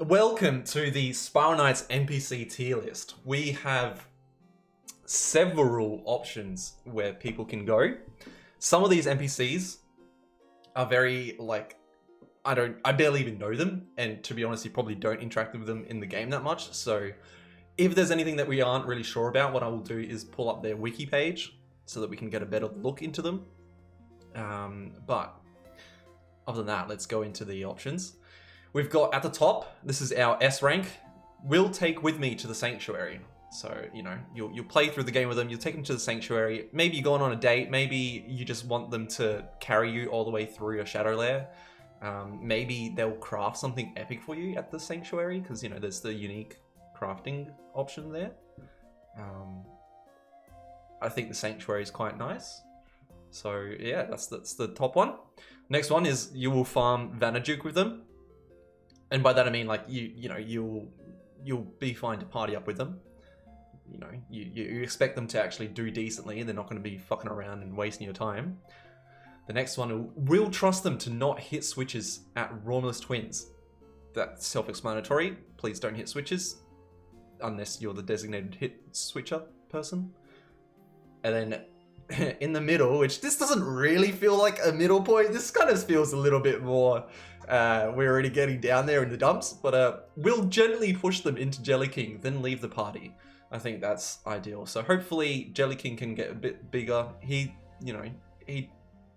Welcome to the Spiral Knights NPC tier list. We have several options where people can go. Some of these NPCs are very, I barely even know them, and to be honest, you probably don't interact with them in the game that much, so if there's anything that we aren't really sure about, what I will do is pull up their wiki page so that we can get a better look into them. But other than that, let's go into the options. We've got at the top, this is our S rank, will take with me to the sanctuary. So, you know, you'll play through the game with them, you'll take them to the sanctuary, maybe you're going on a date, maybe you just want them to carry you all the way through your shadow lair. Maybe they'll craft something epic for you at the sanctuary, because, you know, there's the unique crafting option there. I think the sanctuary is quite nice. So, yeah, that's the top one. Next one is you will farm Vanajuk with them. And by that I mean, like, you'll be fine to party up with them. You know, you expect them to actually do decently, and they're not going to be fucking around and wasting your time. The next one will trust them to not hit switches at Romulus Twins. That's self-explanatory. Please don't hit switches unless you're the designated hit switcher person. And then in the middle, which this doesn't really feel like a middle point. This kind of feels a little bit more. We're already getting down there in the dumps, but we'll gently push them into Jelly King, then leave the party. I think that's ideal. So hopefully Jelly King can get a bit bigger. He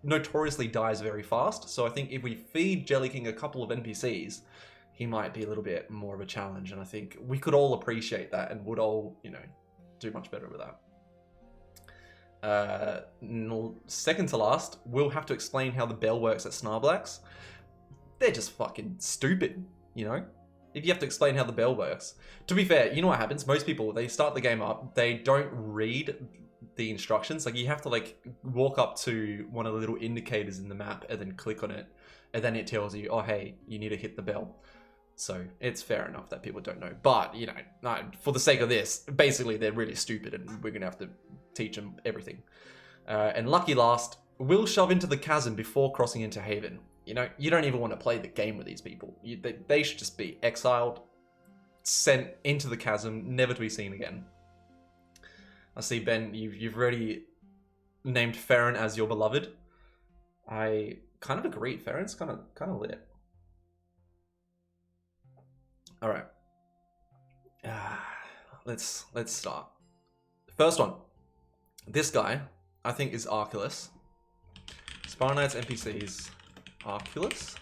notoriously dies very fast. So I think if we feed Jelly King a couple of NPCs, he might be a little bit more of a challenge. And I think we could all appreciate that and would all, you know, do much better with that. Second to last, we'll have to explain how the bell works at Snarblacks. They're just fucking stupid, you know? If you have to explain how the bell works. To be fair, you know what happens? Most people, they start the game up, they don't read the instructions. Like, you have to, like, walk up to one of the little indicators in the map and then click on it. And then it tells you, oh, hey, you need to hit the bell. So it's fair enough that people don't know. But, you know, for the sake of this, basically they're really stupid and we're going to have to teach them everything. And lucky last, we'll shove into the chasm before crossing into Haven. You know, you don't even want to play the game with these people. They should just be exiled, sent into the chasm, never to be seen again. I see, Ben, you've already named Farron as your beloved. I kind of agree. Farron's kind of lit. All right. Let's start. First one. This guy, I think, is Arculus. Spiral Knights NPCs. Arculus?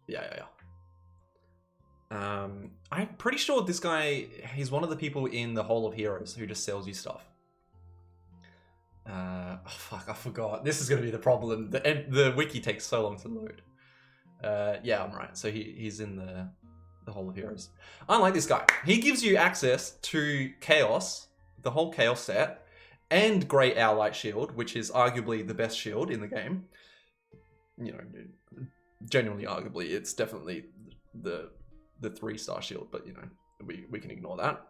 Yeah. I'm pretty sure this guy, he's one of the people in the Hall of Heroes who just sells you stuff. Oh fuck, I forgot. This is going to be the problem. The wiki takes so long to load. Yeah, I'm right. So he's in the Hall of Heroes. I like this guy. He gives you access to Chaos, the whole Chaos set, and Great Owl Light Shield, which is arguably the best shield in the game. You know, genuinely arguably, it's definitely the 3-star shield, but you know, we can ignore that.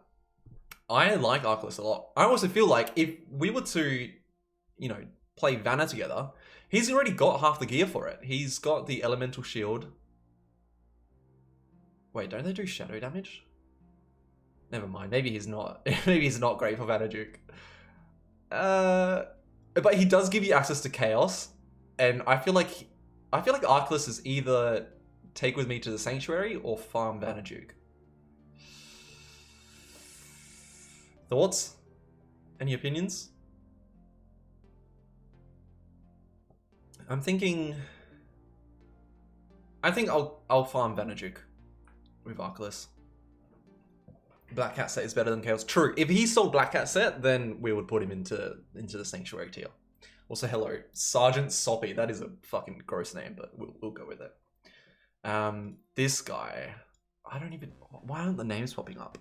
I like Arculus a lot. I also feel like if we were to, you know, play Vanna together, he's already got half the gear for it. He's got the elemental shield. Wait, don't they do shadow damage? Never mind. Maybe he's not. Maybe he's not great for Vanajuk. But he does give you access to Chaos, and I feel like Arculus is either take with me to the sanctuary or farm Vanajuk. Thoughts? Any opinions? I think I'll farm Vanajuk with Arculus. Black Cat set is better than Chaos. True. If he sold Black Cat set, then we would put him into the Sanctuary tier. Also, hello, Sergeant Soppy. That is a fucking gross name, but we'll go with it. This guy, I don't even. Why aren't the names popping up?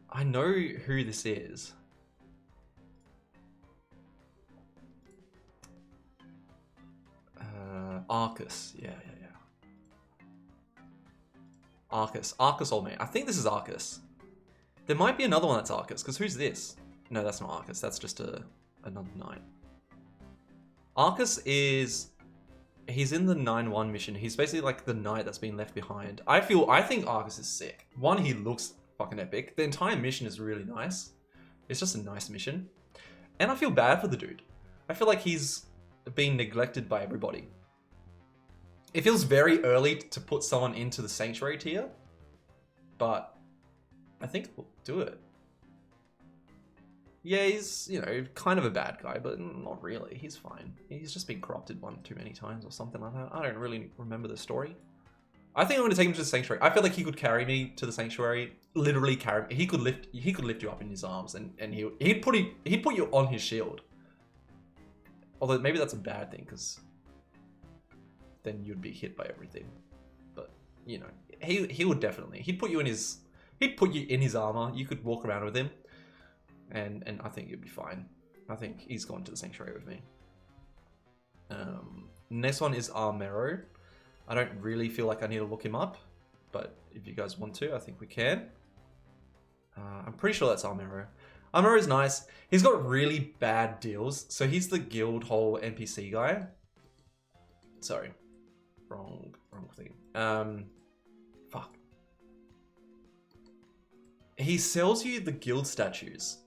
I know who this is. Arcus. Yeah. Arcus old mate. I think this is Arcus. There might be another one that's Arcus, because who's this? No, that's not Arcus. That's just another knight. Arcus is He's in the 9-1 mission. He's basically like the knight that's been left behind. I think Argus is sick. One, he looks fucking epic. The entire mission is really nice. It's just a nice mission. And I feel bad for the dude. I feel like he's being neglected by everybody. It feels very early to put someone into the Sanctuary tier, but I think we'll do it. Yeah, he's, you know, kind of a bad guy, but not really. He's fine. He's just been corrupted one too many times or something like that. I don't really remember the story. I think I'm going to take him to the Sanctuary. I feel like he could carry me to the Sanctuary. Literally carry me. He could lift you up in his arms, and he'd put you on his shield. Although maybe that's a bad thing, because then you'd be hit by everything. But you know, he would definitely. He'd put you in his armor. You could walk around with him. And I think you'd be fine. I think he's gone to the Sanctuary with me. Next one is Armero. I don't really feel like I need to look him up, but if you guys want to, I think we can. I'm pretty sure that's Armero. Armero is nice. He's got really bad deals. So he's the guild hole NPC guy. Sorry, wrong thing. Fuck. He sells you the guild statues.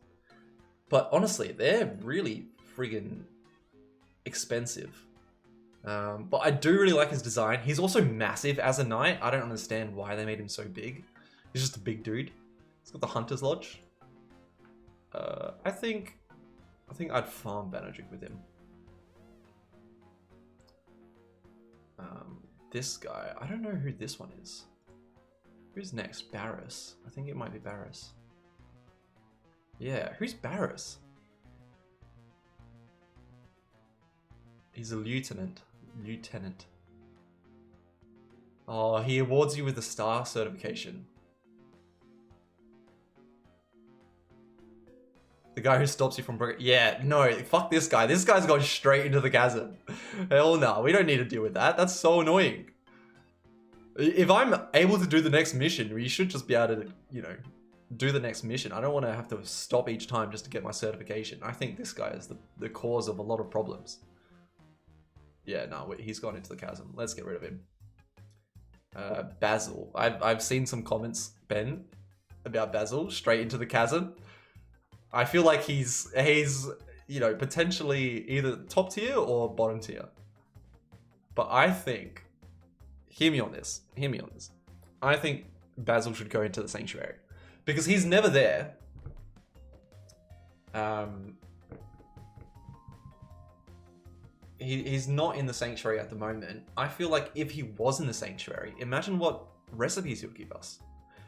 But honestly, they're really friggin' expensive. But I do really like his design. He's also massive as a knight. I don't understand why they made him so big. He's just a big dude. He's got the Hunter's Lodge. I think I'd farm Bannerjig with him. This guy, I don't know who this one is. Who's next? Barris. I think it might be Barris. Yeah, who's Barris? He's a lieutenant. Oh, he awards you with the star certification. The guy who stops you from breaking. Yeah, no, fuck this guy. This guy's going straight into the chasm. Hell no, we don't need to deal with that. That's so annoying. If I'm able to do the next mission, we should just be able to, you know, do the next mission. I don't want to have to stop each time just to get my certification. I think this guy is the cause of a lot of problems. Yeah, no, he's gone into the chasm. Let's get rid of him. Basil. I've seen some comments, Ben, about Basil straight into the chasm. I feel like he's you know, potentially either top tier or bottom tier. But I think, hear me on this. I think Basil should go into the Sanctuary. Because he's never there. He's not in the Sanctuary at the moment. I feel like if he was in the Sanctuary, imagine what recipes he would give us.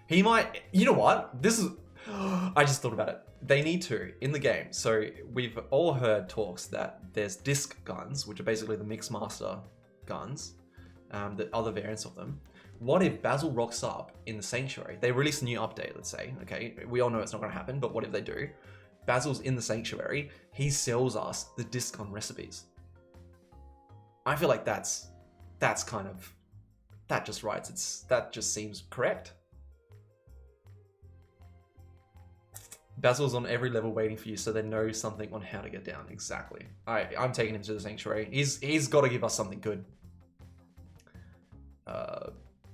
He might, you know what? This is, I just thought about it. They need to, in the game. So we've all heard talks that there's disc guns, which are basically the Mixmaster guns, the other variants of them. What if Basil rocks up in the Sanctuary? They release a new update, let's say. Okay, we all know it's not going to happen, but what if they do? Basil's in the Sanctuary. He sells us the disc gun recipes. I feel like that's kind of, that just writes. That just seems correct. Basil's on every level waiting for you, so they know something on how to get down. Exactly. I'm taking him to the Sanctuary. He's got to give us something good.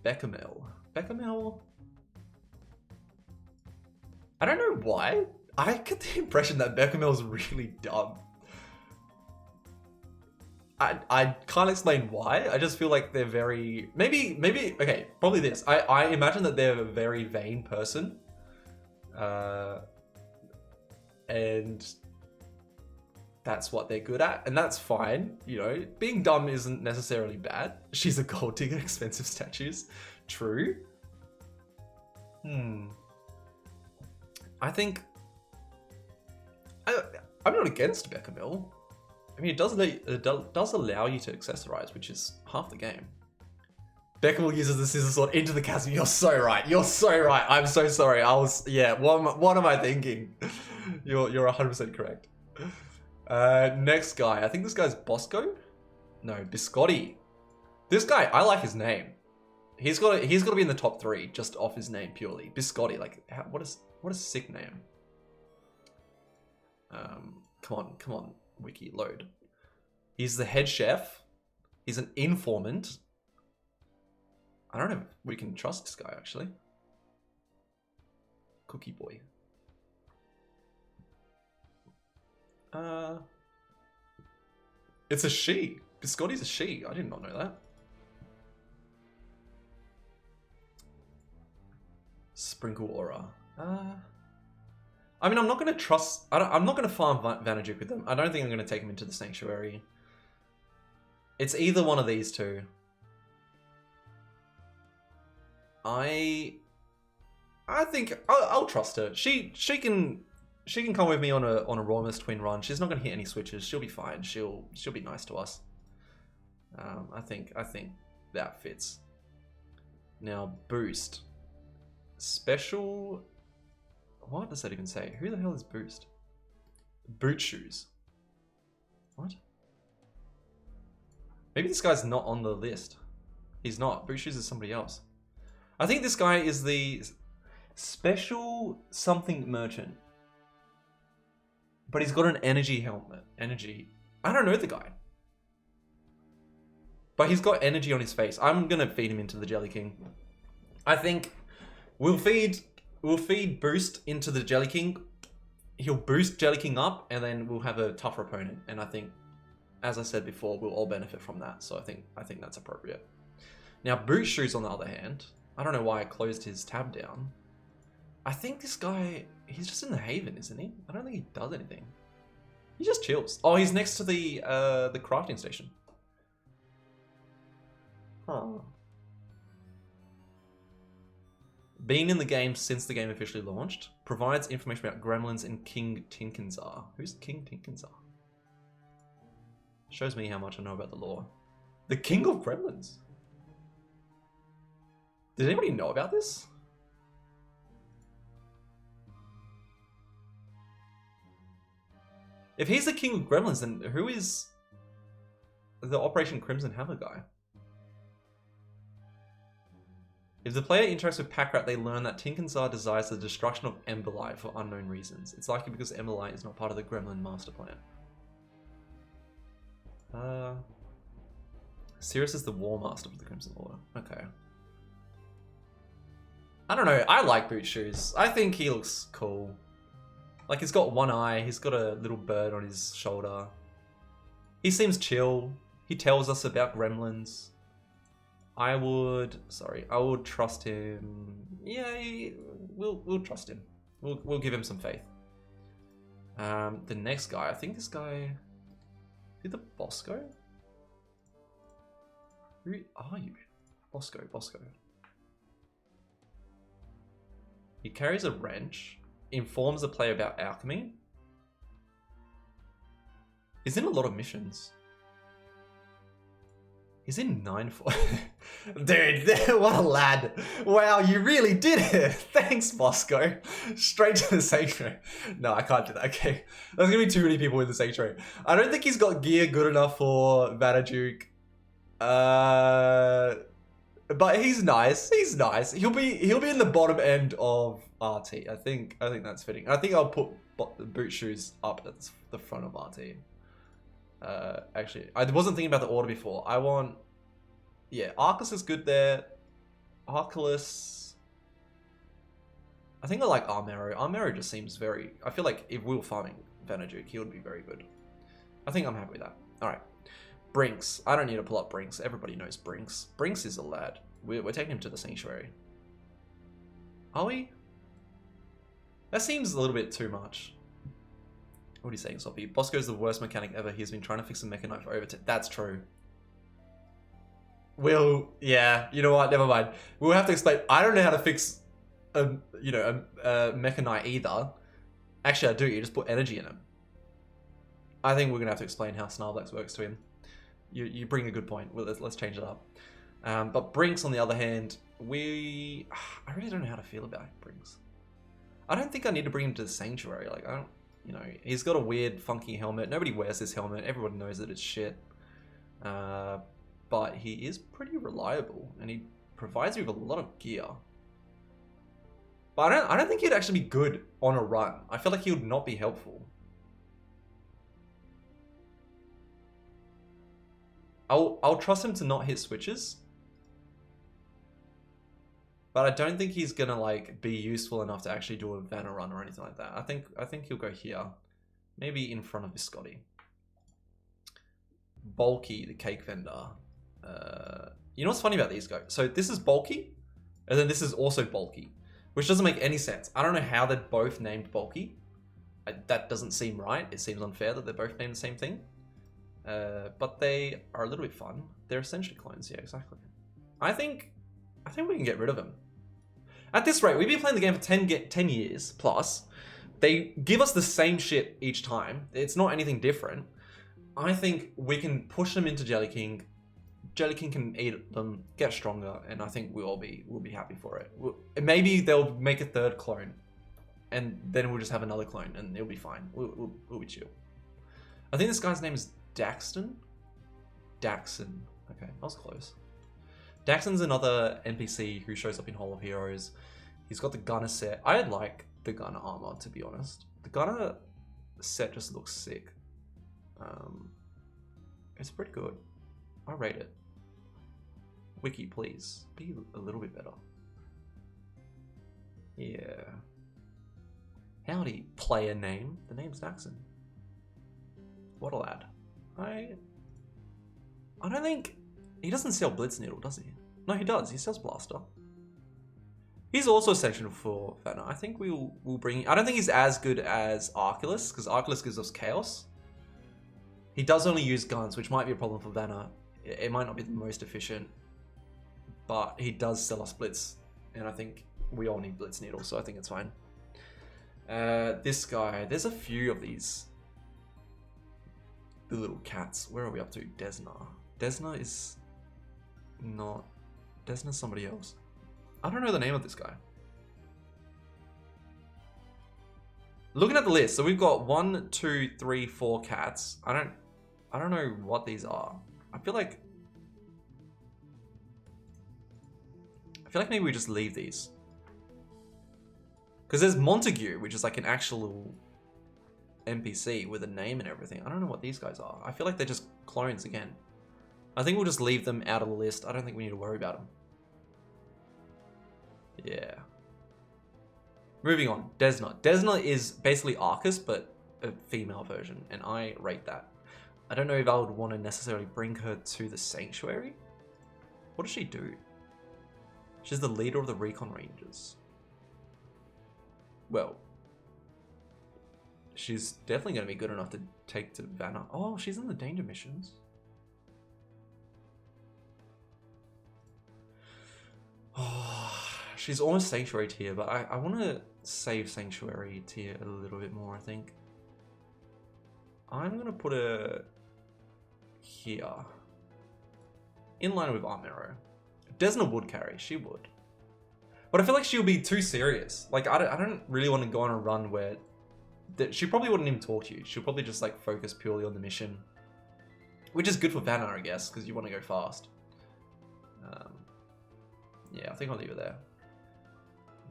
Bechamel. I don't know why. I get the impression that Bechamel's really dumb. I can't explain why. I just feel like they're very... Maybe, okay, probably this. I imagine that they're a very vain person. And that's what they're good at. And that's fine. You know, being dumb isn't necessarily bad. She's a gold digger, expensive statues. True. I think... I'm not against Bechamel. I mean, it does allow you to accessorize, which is half the game. Bechamel uses the scissor sword into the chasm. You're so right. I'm so sorry. Yeah, what am I thinking? You're 100% correct. Next guy. I think this guy's Bosco? No, Biscotti. This guy, I like his name. He's got to be in the top 3 just off his name purely. Biscotti, like, what a sick name. Come on, wiki, load. He's the head chef. He's an informant. I don't know if we can trust this guy, actually. Cookie boy. It's a she. Biscotti's a she. I did not know that. Sprinkle aura. I mean, I'm not going to trust... I'm not going to farm Vanajuk with them. I don't think I'm going to take him into the Sanctuary. It's either one of these two. I think I'll trust her. She can come with me on a Raumus twin run. She's not going to hit any switches. She'll be fine. She'll be nice to us. I think that fits. Now boost. Special. What does that even say? Who the hell is boost? Boot shoes. What? Maybe this guy's not on the list. He's not. Boot shoes is somebody else. I think this guy is the special something merchant. But he's got an energy helmet. Energy. I don't know the guy. But he's got energy on his face. I'm going to feed him into the Jelly King. I think we'll feed boost into the Jelly King. He'll boost Jelly King up, and then we'll have a tougher opponent. And I think, as I said before, we'll all benefit from that. So I think that's appropriate. Now, Boot Shoes, on the other hand, I don't know why I closed his tab down. I think this guy, he's just in the Haven, isn't he? I don't think he does anything. He just chills. Oh, he's next to the crafting station. Huh. Been in the game since the game officially launched. Provides information about gremlins and King Tinkinzar. Who's King Tinkinzar? Shows me how much I know about the lore. The King of Gremlins. Did anybody know about this? If he's the King of Gremlins, then who is the Operation Crimson Hammer guy? If the player interacts with Packrat, they learn that Tinkinzar desires the destruction of Emberlight for unknown reasons. It's likely because Emberlight is not part of the Gremlin master plan. Sirius is the War Master of the Crimson Order. Okay. I don't know. I like Boot Shoes. I think he looks cool. Like, he's got one eye. He's got a little bird on his shoulder. He seems chill. He tells us about gremlins. I would trust him. Yeah, we'll trust him. We'll give him some faith. The next guy, I think this guy, is he the Bosco? Who are you? Bosco. He carries a wrench, informs the player about alchemy. He's in a lot of missions. He's in 9-4. Dude, what a lad. Wow, you really did it. Thanks, Bosco. Straight to the Sanctuary. No, I can't do that. Okay. There's going to be too many people in the Sanctuary. I don't think he's got gear good enough for Vanajuk. But he's nice. He's nice. He'll be in the bottom end of RT. I think that's fitting. I think I'll put the Boot Shoes up at the front of RT. Actually, I wasn't thinking about the order before. Yeah, Arcus is good there. Arculus. I think I like Armero. Armero just seems very... I feel like if we were farming Vanajuk, he would be very good. I think I'm happy with that. Alright. Brinks. I don't need to pull up Brinks. Everybody knows Brinks. Brinks is a lad. We're taking him to the Sanctuary. Are we? That seems a little bit too much. What are you saying, Sophie? Bosco's the worst mechanic ever. He's been trying to fix the Mechanite for over 10... That's true. Yeah, you know what? Never mind. We'll have to explain. I don't know how to fix a Mechanite either. Actually, I do. You just put energy in him. I think we're going to have to explain how Snarlax works to him. You bring a good point. Well, let's change it up. But Brinks, on the other hand, I really don't know how to feel about Brinks. I don't think I need to bring him to the Sanctuary. Like, I don't... You know, he's got a weird, funky helmet. Nobody wears this helmet. Everyone knows that it's shit. But he is pretty reliable, and he provides you with a lot of gear. But I don't think he'd actually be good on a run. I feel like he would not be helpful. I'll trust him to not hit switches. But I don't think he's gonna like be useful enough to actually do a Vanna run or anything like that. I think he'll go here. Maybe in front of Viscotti. Bulky, the cake vendor. You know what's funny about these guys? So this is Bulky, and then this is also Bulky, which doesn't make any sense. I don't know how they're both named Bulky. That doesn't seem right. It seems unfair that they're both named the same thing. But they are a little bit fun. They're essentially clones. Yeah, exactly. I think we can get rid of them. At this rate, we've been playing the game for 10 years plus. They give us the same shit each time. It's not anything different. I think we can push them into Jelly King. Jelly King can eat them, get stronger, and I think we'll be happy for it. Maybe they'll make a third clone, and then we'll just have another clone, and it'll be fine. We'll be chill. I think this guy's name is Daxton. Daxon. Okay, I was close. Daxon's another NPC who shows up in Hall of Heroes. He's got the gunner set. I like the gunner armor, to be honest. The gunner set just looks sick. It's pretty good. I rate it. Wiki, please. Be a little bit better. Yeah. Howdy, player name. The name's Daxon. What a lad. I don't think... He doesn't sell Blitz Needle, does he? No, he does. He sells Blaster. He's also essential for Vanna. I think we'll bring... I don't think he's as good as Arculus, because Arculus gives us Chaos. He does only use guns, which might be a problem for Vanna. It might not be the most efficient, but he does sell us Blitz, and I think we all need Blitz Needle, so I think it's fine. This guy, there's a few of these. The little cats. Where are we up to? Desna. Desna is not... Desna's somebody else. I don't know the name of this guy. Looking at the list, so we've got 1, 2, 3, 4 cats. I don't know what these are. I feel like maybe we just leave these. Because there's Montague, which is like an actual NPC with a name and everything. I don't know what these guys are. I feel like they're just clones again. I think we'll just leave them out of the list. I don't think we need to worry about them. Yeah. Moving on. Desna. Desna is basically Arcus, but a female version, and I rate that. I don't know if I would want to necessarily bring her to the Sanctuary. What does she do? She's the leader of the Recon Rangers. Well, she's definitely going to be good enough to take to Vanna. Oh, she's in the danger missions. Oh, she's almost Sanctuary tier, but I want to save Sanctuary tier a little bit more, I think. I'm going to put her here. In line with Armero. Desna would carry, she would. But I feel like she'll be too serious. Like, I don't really want to go on a run where... She probably wouldn't even talk to you. She'll probably just like focus purely on the mission. Which is good for Vanna, I guess, because you want to go fast. Yeah, I think I'll leave it there.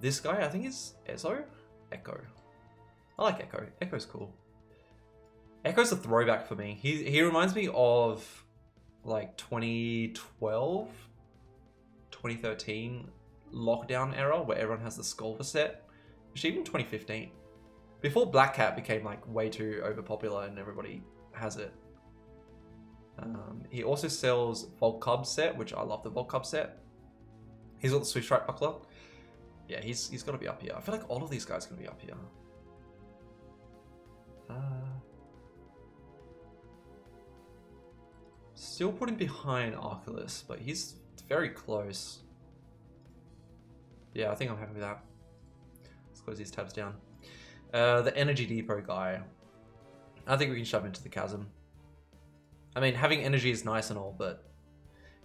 This guy, I think is Ezo? Echo. I like Echo. Echo's cool. Echo's a throwback for me. He reminds me of like 2012, 2013 lockdown era where everyone has the Skulver set. Actually, even 2015. Before Black Cat became like way too overpopular and everybody has it. He also sells Volt Cub set, which I love the Volt Cub set. He's got the Swift Strike Buckler. Yeah, he's got to be up here. I feel like all of these guys can be up here. Still putting behind Arculus, but he's very close. Yeah, I think I'm happy with that. Let's close these tabs down. The Energy Depot guy. I think we can shove him into the chasm. I mean, having energy is nice and all, but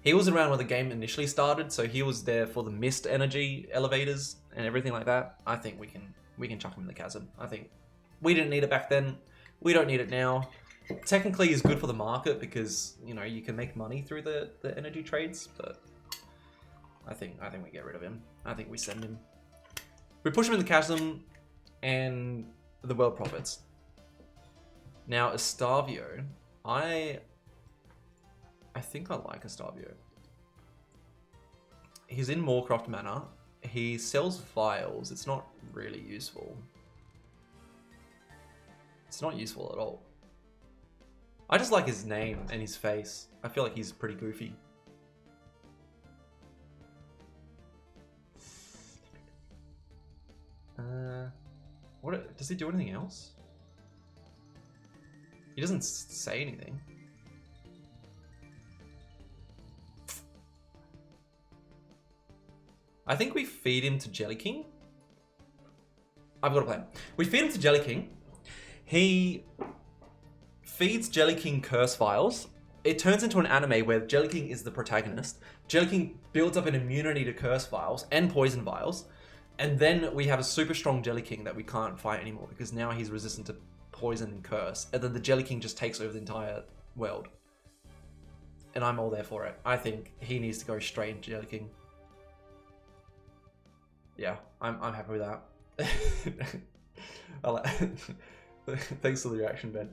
he was around when the game initially started, so he was there for the mist energy elevators and everything like that. I think we can chuck him in the chasm. I think we didn't need it back then. We don't need it now. Technically, it's good for the market because, you know, you can make money through the energy trades, but I think we get rid of him. I think we send him. We push him in the chasm and the world profits. Now, Estavio, I I think I like Estavio. He's in Moorcroft Manor. He sells vials. It's not really useful. It's not useful at all. I just like his name and his face. I feel like he's pretty goofy. What does he do anything else? He doesn't say anything. I think we feed him to Jelly King. I've got a plan. We feed him to Jelly King. He feeds Jelly King curse vials. It turns into an anime where Jelly King is the protagonist. Jelly King builds up an immunity to curse vials and poison vials. And then we have a super strong Jelly King that we can't fight anymore because now he's resistant to poison and curse. And then the Jelly King just takes over the entire world. And I'm all there for it. I think he needs to go straight into Jelly King. Yeah, I'm happy with that. Thanks for the reaction, Ben.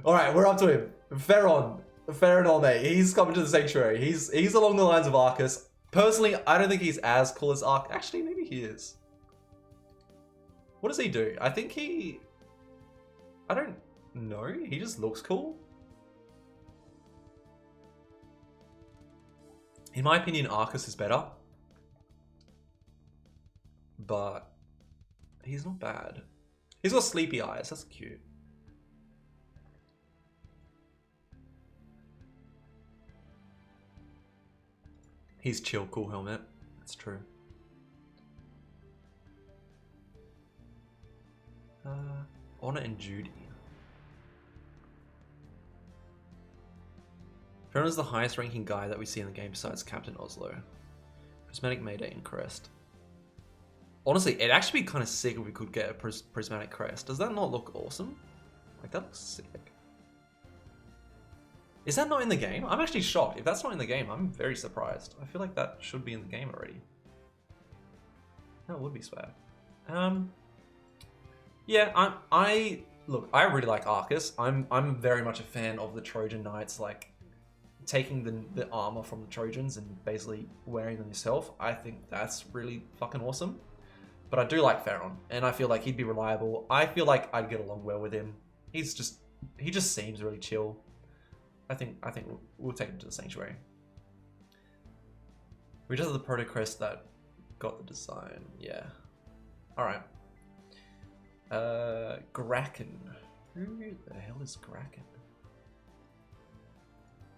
All right, we're up to him. Ferron Olme. He's coming to the sanctuary. He's along the lines of Arcus. Personally, I don't think he's as cool as Arcus. Actually, maybe he is. What does he do? I think I don't know. He just looks cool. In my opinion, Arcus is better. But he's not bad. He's got sleepy eyes. That's cute. He's chill, cool helmet. That's true. Honor and Judy. Ferron is the highest ranking guy that we see in the game besides Captain Oslo. Prismatic Mayday and Crest. Honestly, it'd actually be kind of sick if we could get a prismatic crest. Does that not look awesome? Like, that looks sick. Is that not in the game? I'm actually shocked. If that's not in the game, I'm very surprised. I feel like that should be in the game already. That would be swag. Yeah, look, I really like Arcus. I'm very much a fan of the Trojan Knights, like taking the armor from the Trojans and basically wearing them yourself. I think that's really fucking awesome. But I do like Ferron, and I feel like he'd be reliable. I feel like I'd get along well with him. He just seems really chill. I think we'll take him to the sanctuary. We just have the proto crest that got the design. Yeah. All right. Graken. Who the hell is Graken?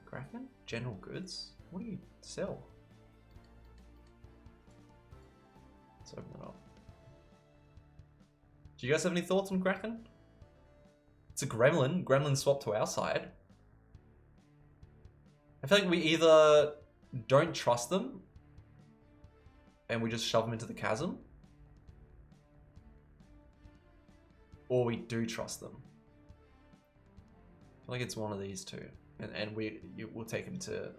Graken? General goods? What do you sell? Let's open that up. Do you guys have any thoughts on Graken? It's a gremlin. Gremlin swapped to our side. I feel like we either don't trust them and we just shove them into the chasm, or we do trust them. I feel like it's one of these two, and we'll take him to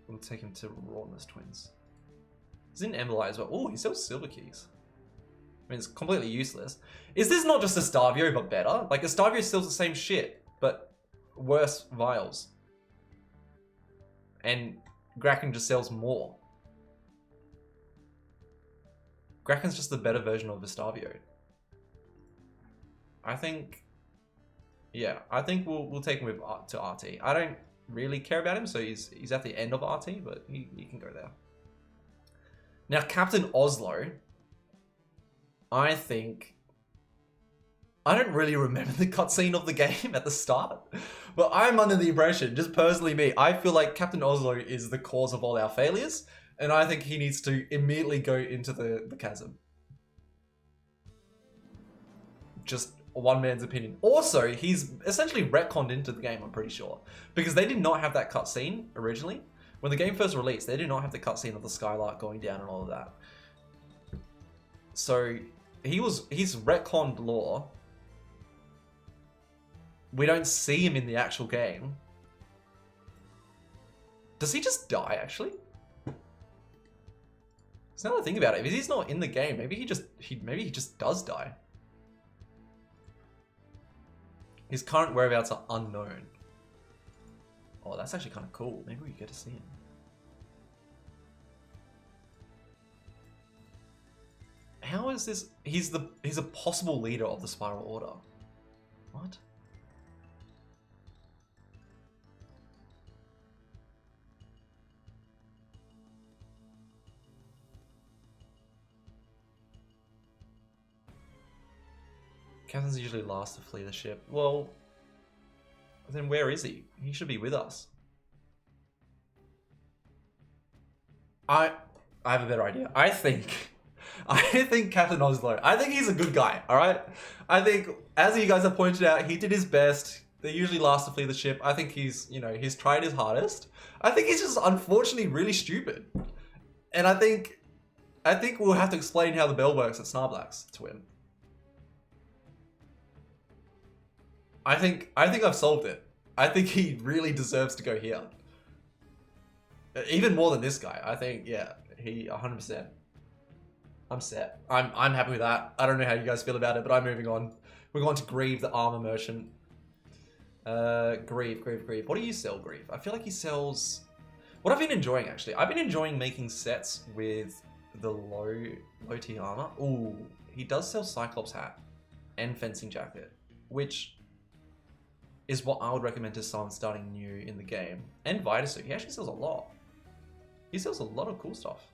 Rawness Twins. He's in Emberlight as well. Oh, he sells silver keys. I mean, it's completely useless. Is this not just Estavio but better? Like, Estavio sells the same shit, but worse vials. And Graken just sells more. Graken's just the better version of Estavio. I think... Yeah, I think we'll take him to RT. I don't really care about him, so he's at the end of RT, but he can go there. Now, Captain Oslo... I don't really remember the cutscene of the game at the start, but I'm under the impression, just personally me, I feel like Captain Oslo is the cause of all our failures, and I think he needs to immediately go into the chasm. Just one man's opinion. Also, he's essentially retconned into the game, I'm pretty sure, because they did not have that cutscene originally. When the game first released, they did not have the cutscene of the Skylark going down and all of that. So he's retconned lore. We don't see him in the actual game. Does he just die, actually? So now that I think about it, if he's not in the game, maybe he just does die. His current whereabouts are unknown. Oh, that's actually kind of cool. Maybe we get to see him. How is this? He's a possible leader of the Spiral Order. What? Captains usually last to flee the ship. Well, then where is he? He should be with us. I have a better idea. I think Captain Oslo, I think he's a good guy, alright? I think, as you guys have pointed out, he did his best. They usually last to flee the ship. I think he's, you know, he's tried his hardest. I think he's just unfortunately really stupid. And I think we'll have to explain how the bell works at Snarblacks to him. I think I've solved it. I think he really deserves to go here. Even more than this guy. I think, yeah, he 100%. I'm set. I'm happy with that. I don't know how you guys feel about it, but I'm moving on. We're going to Grieve, the armor merchant. Grieve. What do you sell, Grieve? I feel like he sells... What I've been enjoying, actually. I've been enjoying making sets with the low tier armor. Ooh, he does sell Cyclops hat and fencing jacket, which is what I would recommend to someone starting new in the game. And Vitasuit. He actually sells a lot. He sells a lot of cool stuff.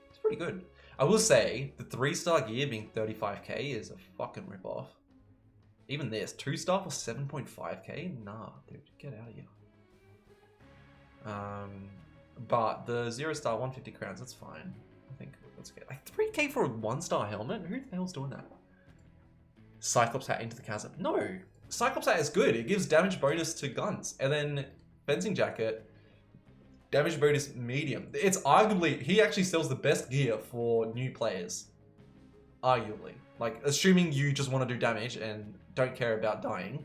It's pretty good. I will say, the 3-star gear being 35k is a fucking ripoff. Even this, 2-star for 7.5k? Nah, dude, get out of here. But the 0-star 150 crowns, that's fine. I think let's get like 3k for a 1-star helmet? Who the hell's doing that? Cyclops hat into the chasm. No, Cyclops hat is good. It gives damage bonus to guns. And then fencing jacket, damage bonus medium. It's arguably, he actually sells the best gear for new players. Arguably. Like, assuming you just want to do damage and don't care about dying,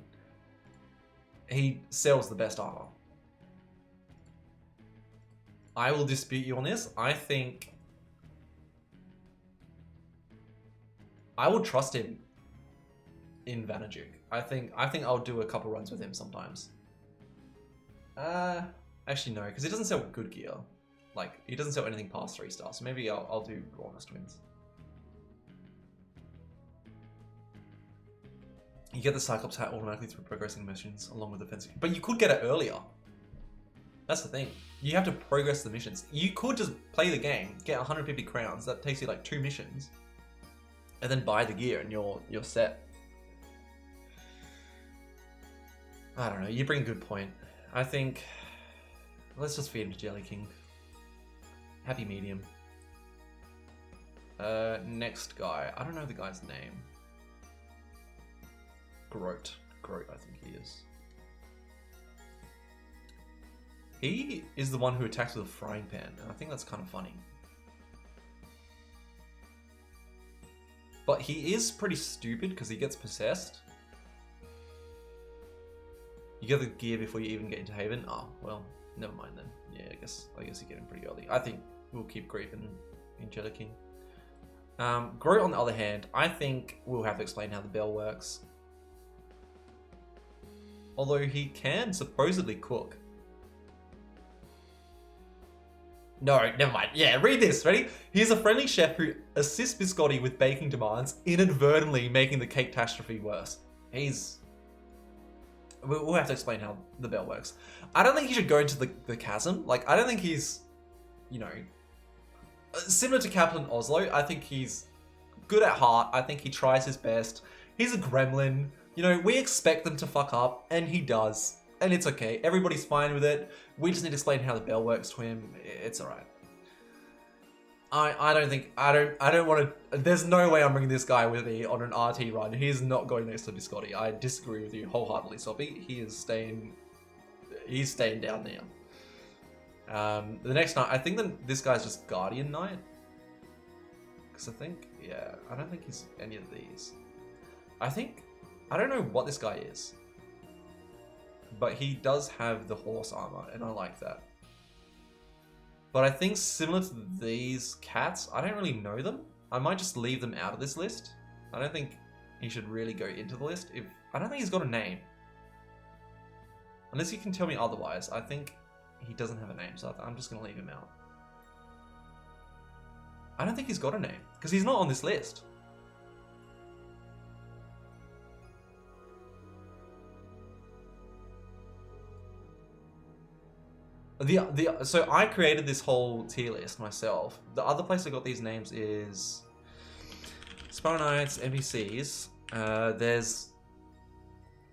he sells the best armor. I will dispute you on this. I think I will trust him in Vanajuk. I think I'll do a couple runs with him sometimes. Actually no, because he doesn't sell good gear. Like, he doesn't sell anything past 3 stars, so maybe I'll do Rawness Twins. You get the Cyclops hat automatically through progressing missions along with the fencing. But you could get it earlier. That's the thing. You have to progress the missions. You could just play the game, get 150 crowns, that takes you like 2 missions, and then buy the gear and you're set. I don't know, you bring a good point. I think, let's just feed him to Jelly King. Happy medium. Next guy, I don't know the guy's name. Groat, I think he is. He is the one who attacks with a frying pan, and I think that's kind of funny. But he is pretty stupid because he gets possessed. You get the gear before you even get into Haven? Oh, well, never mind then. Yeah, I guess you get him pretty early. I think we'll keep Grief in Jelly King. Groat, on the other hand, I think we'll have to explain how the bell works. Although he can supposedly cook. No, never mind. Yeah, read this. Ready? He's a friendly chef who assists Biscotti with baking demands, inadvertently making the cake catastrophe worse. We'll have to explain how the bell works. I don't think he should go into the chasm. Like, I don't think he's, you know, similar to Captain Oslo. I think he's good at heart. I think he tries his best. He's a gremlin. You know, we expect them to fuck up, and he does. And it's okay. Everybody's fine with it. We just need to explain how the bell works to him. It's alright. I don't want to... There's no way I'm bringing this guy with me on an RT run. He is not going next to Biscotti. I disagree with you wholeheartedly, Soppy. He's staying down there. The next night, I think that this guy's just Guardian Knight. Because I don't think he's any of these. I don't know what this guy is. But he does have the horse armor, and I like that. But I think similar to these cats, I don't really know them. I might just leave them out of this list. I don't think he should really go into the list. I don't think he's got a name. Unless you can tell me otherwise. I think he doesn't have a name, so I'm just going to leave him out. I don't think he's got a name, because he's not on this list. So I created this whole tier list myself. The other place I got these names is Spiral Knights NPCs. There's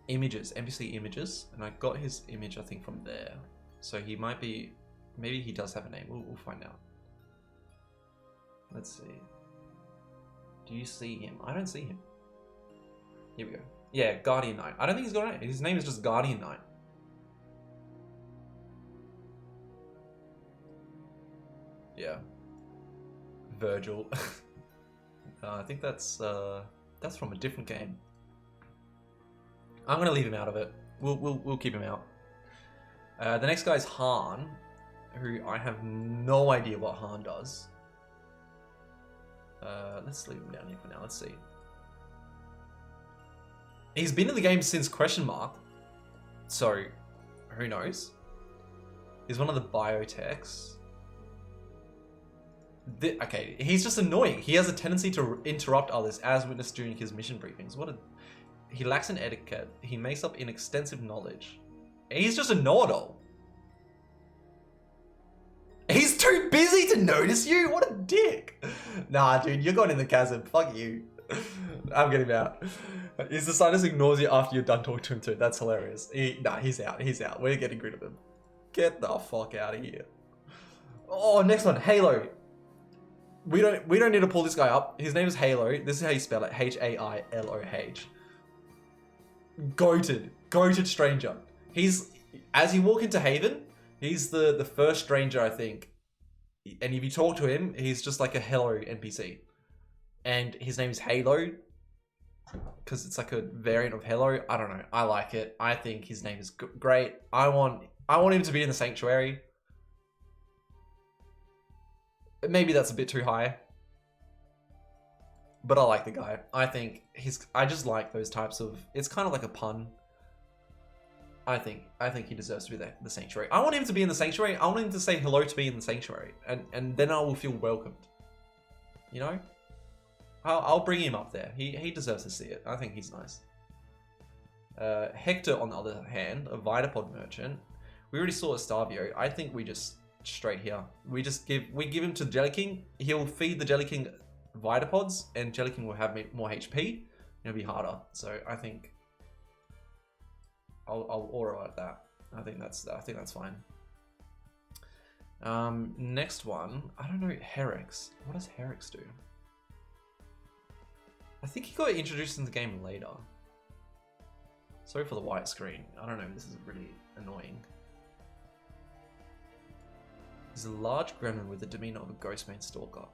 images, NPC images, and I got his image I think from there. So he might be, maybe he does have a name. We'll find out. Let's see. Do you see him? I don't see him. Here we go. Yeah, Guardian Knight. I don't think he's got a name. His name is just Guardian Knight. Yeah. Virgil. I think that's from a different game. I'm gonna leave him out of it. We'll keep him out. The next guy is Han, who I have no idea what Han does. Let's leave him down here for now. Let's see. He's been in the game since question mark, so who knows? He's one of the biotechs. Okay, he's just annoying. He has a tendency to interrupt others, as witnessed during his mission briefings. He lacks an etiquette. He makes up in extensive knowledge. He's just a know-it-all. He's too busy to notice you? What a dick. Nah, dude, you're going in the chasm. Fuck you. I'm getting him out. His sinus ignores you after you're done talking to him too. That's hilarious. Nah, he's out. He's out. We're getting rid of him. Get the fuck out of here. Oh, next one. Halo. We don't need to pull this guy up. His name is Halo. This is how you spell it. H-A-I-L-O-H. Goated stranger. As you walk into Haven, he's the first stranger, I think. And if you talk to him, he's just like a hello NPC. And his name is Halo, because it's like a variant of hello. I don't know. I like it. I think his name is great. I want him to be in the Sanctuary. Maybe that's a bit too high, but I like the guy. I just like those types of, it's kind of like a pun. I think he deserves to be the Sanctuary. I want him to be in the Sanctuary. I want him to say hello to me in the Sanctuary, and then I will feel welcomed. You know? I'll bring him up there. He deserves to see it. I think he's nice. Hector, on the other hand, a Vitapod merchant. We already saw a Starvio. I think we just straight here. We give him to Jelly King. He'll feed the Jelly King Vitapods, and Jelly King will have more HP. It'll be harder. So I think I'll aura like that. I think that's fine. Next one. I don't know. Herix. What does Herix do? I think he got introduced in the game later. Sorry for the white screen. I don't know. This is really annoying. He's a large gremlin with the demeanor of a Ghostmane Stalker.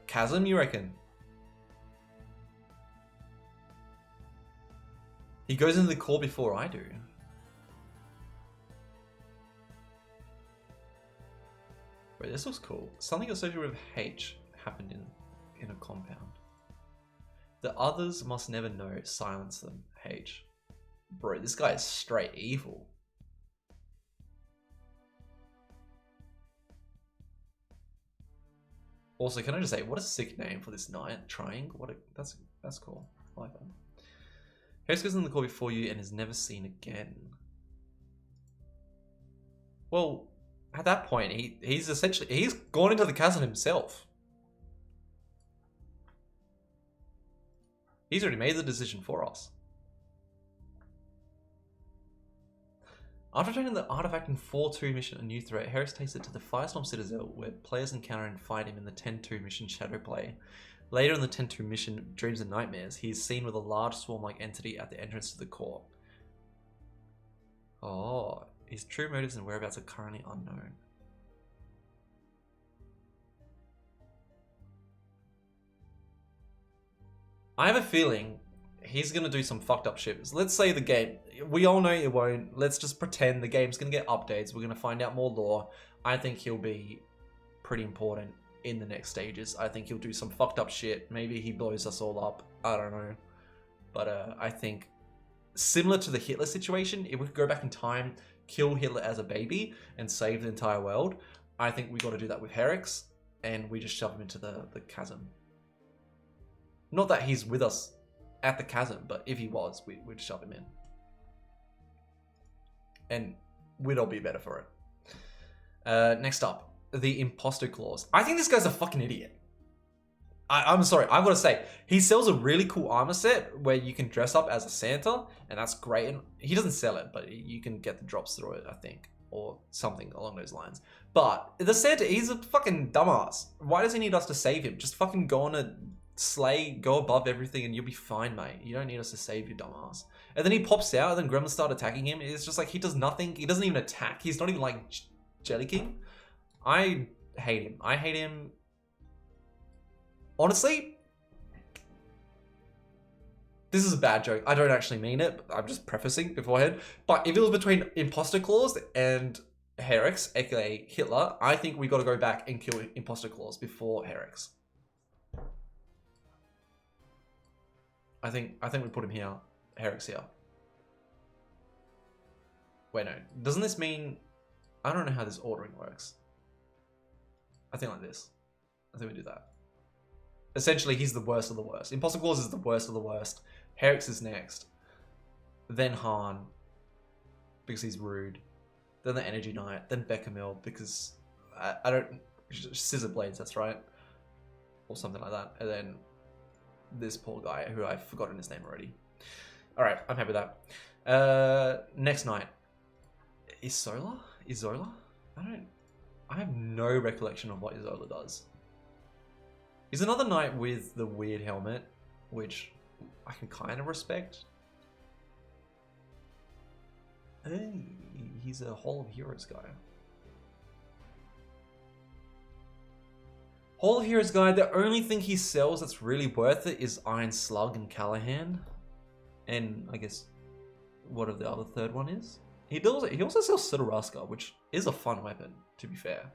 Chasm, you reckon? He goes into the core before I do. Wait, this looks cool. Something associated with H happened in a compound. The others must never know. Silence them. H. Bro, this guy is straight evil. Also, can I just say, what a sick name for this knight? Triangle? That's cool. I like that. Harris goes in the core before you and is never seen again. Well, at that point, he's gone into the chasm himself. He's already made the decision for us. After turning the artifact in 4-2 mission A New Threat, Harris takes it to the Firestorm Citadel, where players encounter and fight him in the 10-2 mission Shadow Play. Later in the 10-2 mission Dreams and Nightmares, he is seen with a large swarm-like entity at the entrance to the core. Oh, his true motives and whereabouts are currently unknown. I have a feeling he's going to do some fucked up shit. Let's say the game, we all know it won't. Let's just pretend the game's going to get updates. We're going to find out more lore. I think he'll be pretty important. in the next stages. I think he'll do some fucked up shit. Maybe he blows us all up. I don't know. But I think similar to the Hitler situation, if we could go back in time, kill Hitler as a baby, and save the entire world, I think we got to do that with Herix, and we just shove him into the chasm. Not that he's with us at the chasm, but if he was, we'd shove him in. And we'd all be better for it. Next up, the imposter clause. I think this guy's a fucking idiot. I'm sorry, I've got to say, he sells a really cool armor set where you can dress up as a Santa, and that's great. And he doesn't sell it, but you can get the drops through it, I think, or something along those lines. But the Santa, he's a fucking dumbass. Why does he need us to save him? Just fucking go on a slay, go above everything, and you'll be fine, mate. You don't need us to save you, dumbass. And then he pops out, and then gremlins start attacking him. It's just like, he does nothing. He doesn't even attack. He's not even like Jelly King. I hate him. I hate him. Honestly, this is a bad joke. I don't actually mean it. I'm just prefacing beforehand. But if it was between Imposter Clause and Herix, aka Hitler, I think we got to go back and kill Imposter Clause before Herix. I think we put him here, Herix here. Wait, no. Doesn't this mean... I don't know how this ordering works. I think like this. I think we do that. Essentially, he's the worst of the worst. Imposter Clause is the worst of the worst. Herix is next. Then Han, because he's rude. Then the Energy Knight. Then Bechamel, because I don't... Scissor Blades, that's right. Or something like that. And then this poor guy, who I've forgotten his name already. Alright, I'm happy with that. Next night. Isola? I have no recollection of what Isola does. He's another knight with the weird helmet, which I can kind of respect. Hey, he's a Hall of Heroes guy. Hall of Heroes guy, the only thing he sells that's really worth it is Iron Slug and Callahan. And I guess what the other third one is? He also sells Sidaraska, which is a fun weapon, to be fair.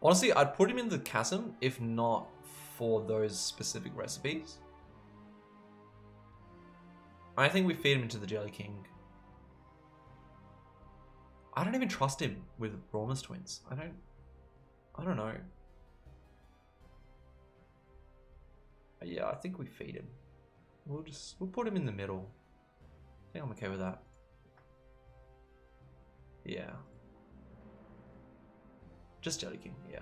Honestly, I'd put him in the chasm if not for those specific recipes. I think we feed him into the Jelly King. I don't even trust him with Raumus twins. I don't know. Yeah, I think we feed him. We'll put him in the middle. I think I'm okay with that. Yeah. Just Jelly King, yeah.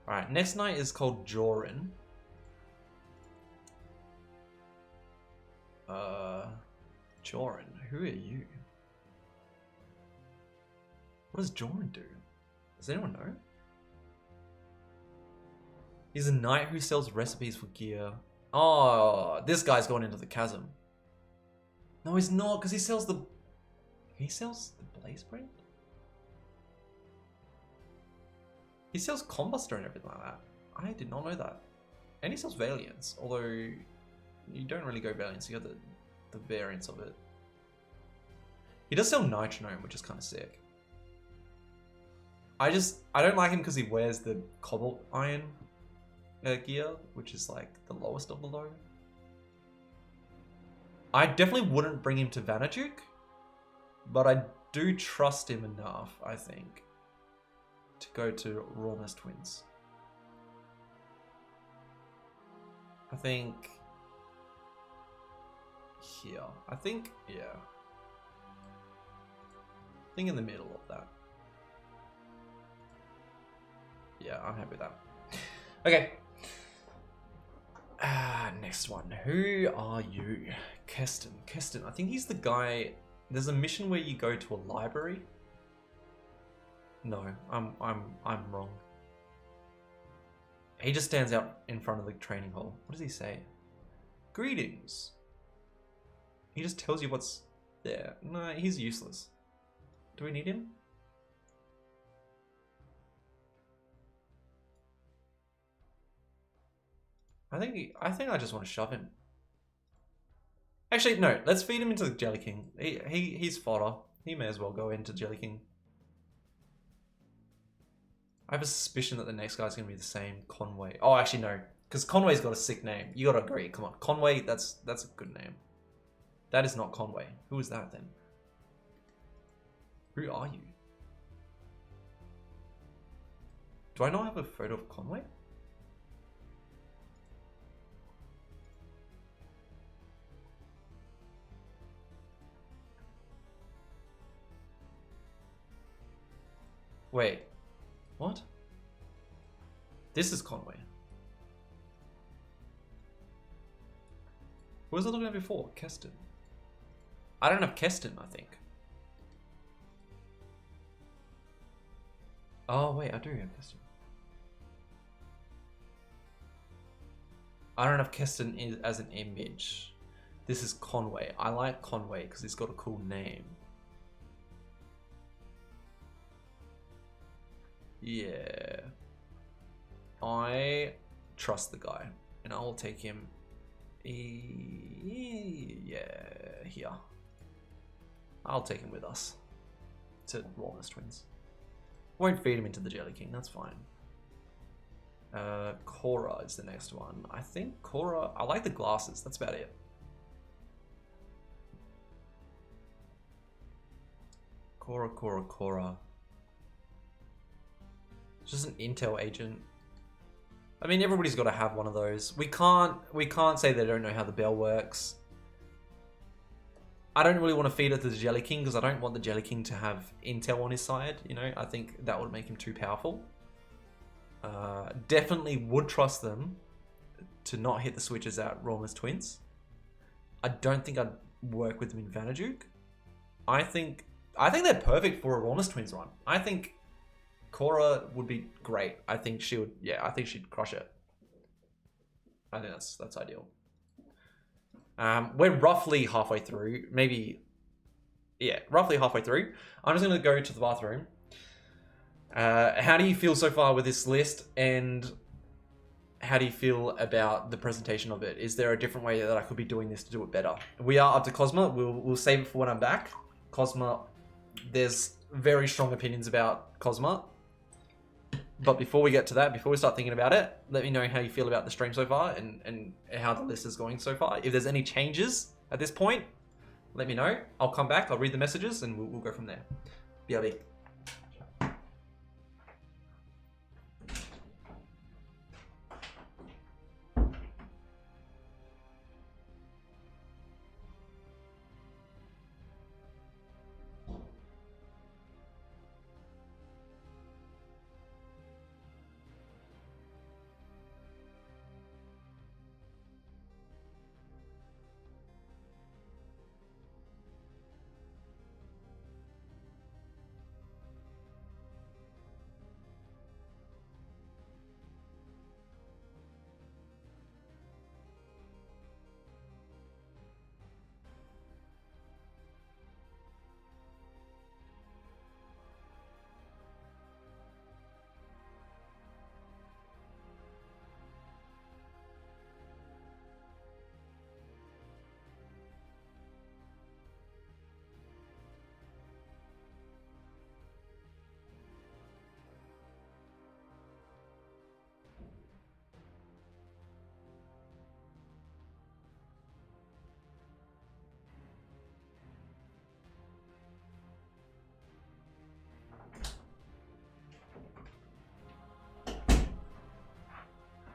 Alright, next knight is called Joran. Joran, who are you? What does Joran do? Does anyone know? He's a knight who sells recipes for gear. Oh, this guy's gone into the chasm. No, he's not, because he sells the Blaze Brand? He sells Combustor and everything like that. I did not know that. And he sells Valiance, although you don't really go Valiance, you got the variants of it. He does sell Nitronome, which is kind of sick. I don't like him because he wears the Cobalt Iron gear, which is like the lowest of the low. I definitely wouldn't bring him to Vanajuk, but I do trust him enough, I think, to go to Raumus twins. I think here. I think, yeah. I think in the middle of that. Yeah, I'm happy with that. Okay. Next one. Who are you? Keston. I think he's the guy. There's a mission where you go to a library. No, I'm wrong. He just stands out in front of the training hall. What does he say? Greetings. He just tells you what's there. No, he's useless. Do we need him? I think I just want to shove him. Actually, no. Let's feed him into the Jelly King. He's fodder. He may as well go into Jelly King. I have a suspicion that the next guy's gonna be the same. Conway. Oh, actually no, because Conway's got a sick name. You gotta agree. Come on, Conway. That's a good name. That is not Conway. Who is that then? Who are you? Do I not have a photo of Conway? Wait, what? This is Conway. Who was I looking at before? Keston. I don't have Keston, I think. Oh wait, I do have Keston. I don't have Keston as an image. This is Conway. I like Conway because he's got a cool name. Yeah. I trust the guy. And I will take him. Yeah, here. I'll take him with us. To Walrus Twins. Won't feed him into the Jelly King, that's fine. Cora is the next one. I think Cora, I like the glasses, that's about it. Cora. Just an intel agent. I mean, everybody's got to have one of those. We can't say they don't know how the bell works. I don't really want to feed it to the Jelly King because I don't want the Jelly King to have intel on his side. You know, I think that would make him too powerful. Definitely would trust them to not hit the switches at Rorma's Twins. I don't think I'd work with them in Vanajuk. I think they're perfect for a Rorma's Twins run. I think Cora would be great. I think she would. Yeah, I think she'd crush it. I think that's ideal. We're roughly halfway through. Maybe, yeah, roughly halfway through. I'm just gonna go to the bathroom. How do you feel so far with this list, and how do you feel about the presentation of it? Is there a different way that I could be doing this to do it better? We are up to Cosma. We'll save it for when I'm back. Cosma, there's very strong opinions about Cosma. But before we get to that, before we start thinking about it, let me know how you feel about the stream so far and how the list is going so far. If there's any changes at this point, let me know. I'll come back, I'll read the messages, and we'll go from there. BRB.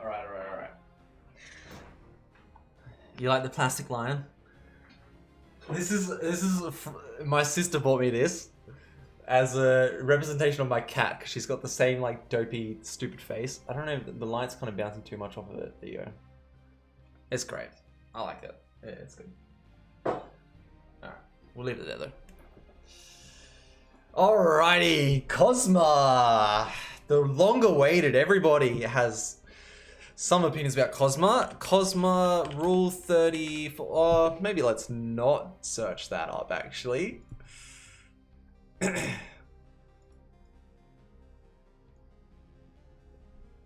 Alright. You like the plastic lion? This is my sister bought me this as a representation of my cat because she's got the same like dopey stupid face. I don't know, the light's kind of bouncing too much off of it. There you go. It's great. I like it. Yeah, it's good. Alright, we'll leave it there though. Alrighty, Cosma. The longer waited. Everybody has some opinions about Cosma. Cosma Rule 30 for... maybe let's not search that up, actually. I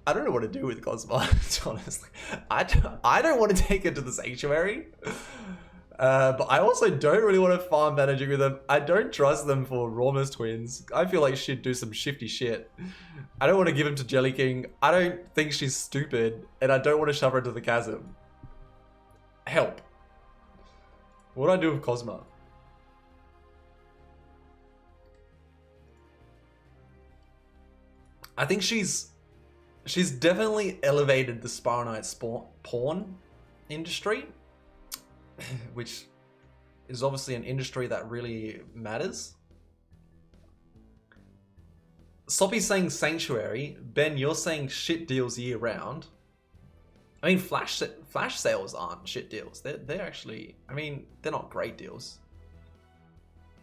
don't know what to do with Cosma, honestly. I don't want to take her to the sanctuary. But I also don't really want to farm managing with them. I don't trust them for Raumus twins. I feel like she'd do some shifty shit. I don't want to give him to Jelly King. I don't think she's stupid, and I don't want to shove her into the chasm. Help. What do I do with Cosma? I think she's definitely elevated the Spiral Knights pawn industry, which is obviously an industry that really matters. Soppy's saying Sanctuary. Ben, you're saying shit deals year round. I mean, flash sales aren't shit deals. They're actually, I mean, they're not great deals,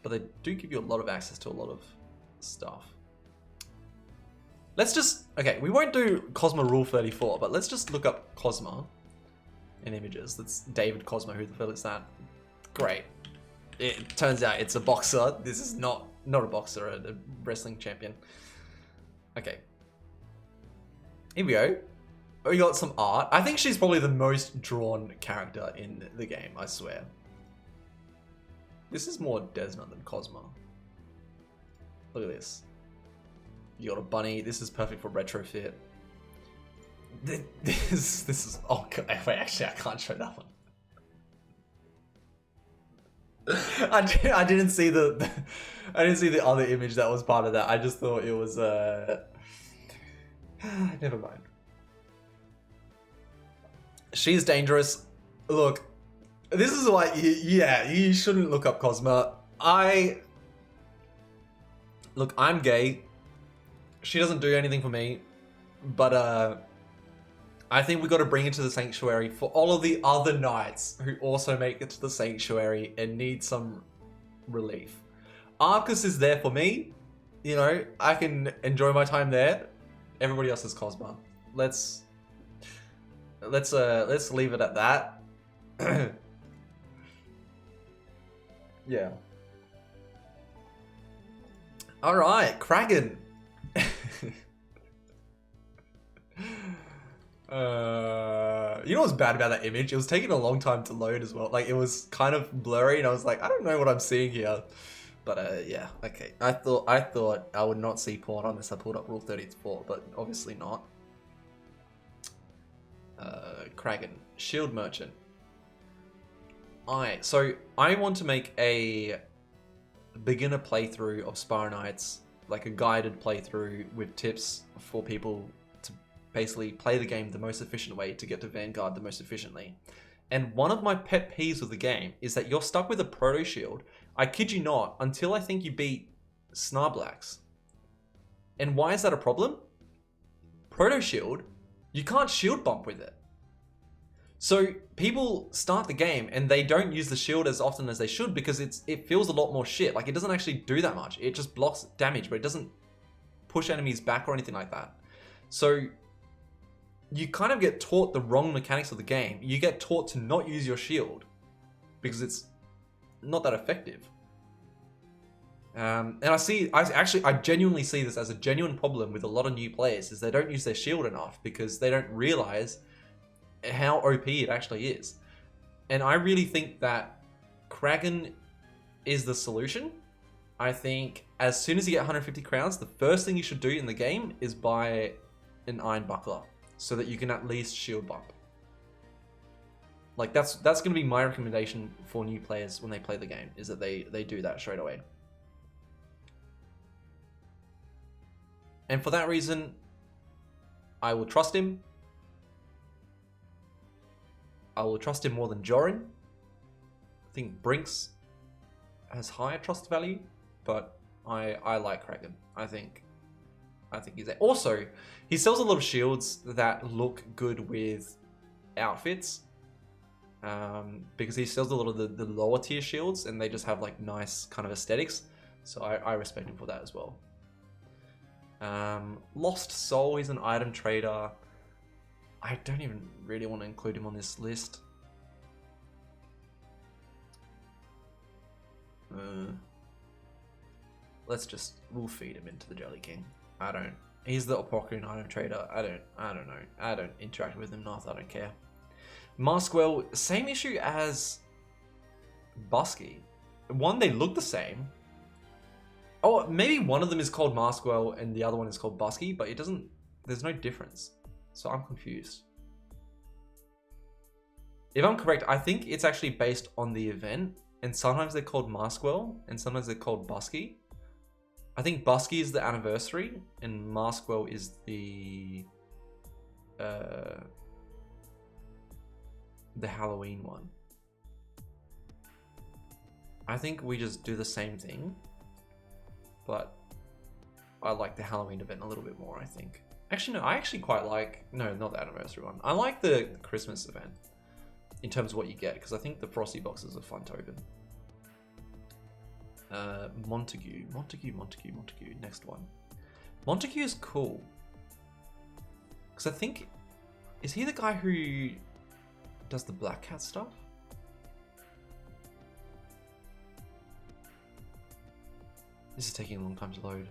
but they do give you a lot of access to a lot of stuff. Let's just, okay, we won't do Cosma Rule 34, but let's just look up Cosma in images. That's David Cosma, who the hell is that? Great. It turns out it's a boxer. This is not a boxer, a wrestling champion. Okay. Here we go. We got some art. I think she's probably the most drawn character in the game, I swear. This is more Desna than Cosma. Look at this. You got a bunny. This is perfect for retrofit. This is, oh god, wait, actually I can't show that one. I didn't see the I didn't see the other image that was part of that. I just thought it was never mind. She's dangerous. Look, this is why you shouldn't look up Cosma. Look, I'm gay. She doesn't do anything for me, but I think we got to bring it to the Sanctuary for all of the other knights who also make it to the Sanctuary and need some relief. Arcus is there for me. You know, I can enjoy my time there. Everybody else is Cosma. Let's leave it at that. Yeah. All right, Kragan. You know what's bad about that image? It was taking a long time to load as well. Like, it was kind of blurry, and I was like, I don't know what I'm seeing here. But yeah, okay. I thought I would not see porn unless I pulled up Rule 34, but obviously not. Kragan, Shield Merchant. So I want to make a beginner playthrough of Spiral Knights, like a guided playthrough with tips for people to basically play the game the most efficient way to get to Vanguard the most efficiently. And one of my pet peeves with the game is that you're stuck with a proto shield. I kid you not, until I think you beat Snarblax. And why is that a problem? Proto shield, you can't shield bump with it. So people start the game and they don't use the shield as often as they should because it feels a lot more shit. Like, it doesn't actually do that much. It just blocks damage, but it doesn't push enemies back or anything like that. So you kind of get taught the wrong mechanics of the game. You get taught to not use your shield because it's not that effective. And I genuinely see this as a genuine problem with a lot of new players, is they don't use their shield enough because they don't realize how OP it actually is. And I really think that Kragan is the solution. I think as soon as you get 150 crowns, the first thing you should do in the game is buy an Iron Buckler so that you can at least shield bump. Like, that's going to be my recommendation for new players when they play the game, is that they do that straight away. And for that reason, I will trust him. I will trust him more than Jorin. I think Brinks has higher trust value, but I like Kragan. I think he's there. Also, he sells a lot of shields that look good with outfits. Because he sells a lot of the lower tier shields and they just have like nice kind of aesthetics. So I respect him for that as well. Lost Soul, he's an item trader. I don't even really want to include him on this list. We'll feed him into the Jelly King. He's the Apocrine item trader. I don't know. I don't interact with him enough. I don't care. Maskwell, same issue as Busky. One, they look the same. Oh, maybe one of them is called Maskwell and the other one is called Busky, but it doesn't... There's no difference. So I'm confused. If I'm correct, I think it's actually based on the event, and sometimes they're called Maskwell and sometimes they're called Busky. I think Busky is the anniversary and Maskwell is the Halloween one. I think we just do the same thing, but I like the Halloween event a little bit more, I think. Actually, no, I actually quite like... No, not the anniversary one. I like the Christmas event in terms of what you get, because I think the Frosty boxes are fun to open. Montague. Next one. Montague is cool. Because I think... Is he the guy who does the Black Cat stuff? This is taking a long time to load.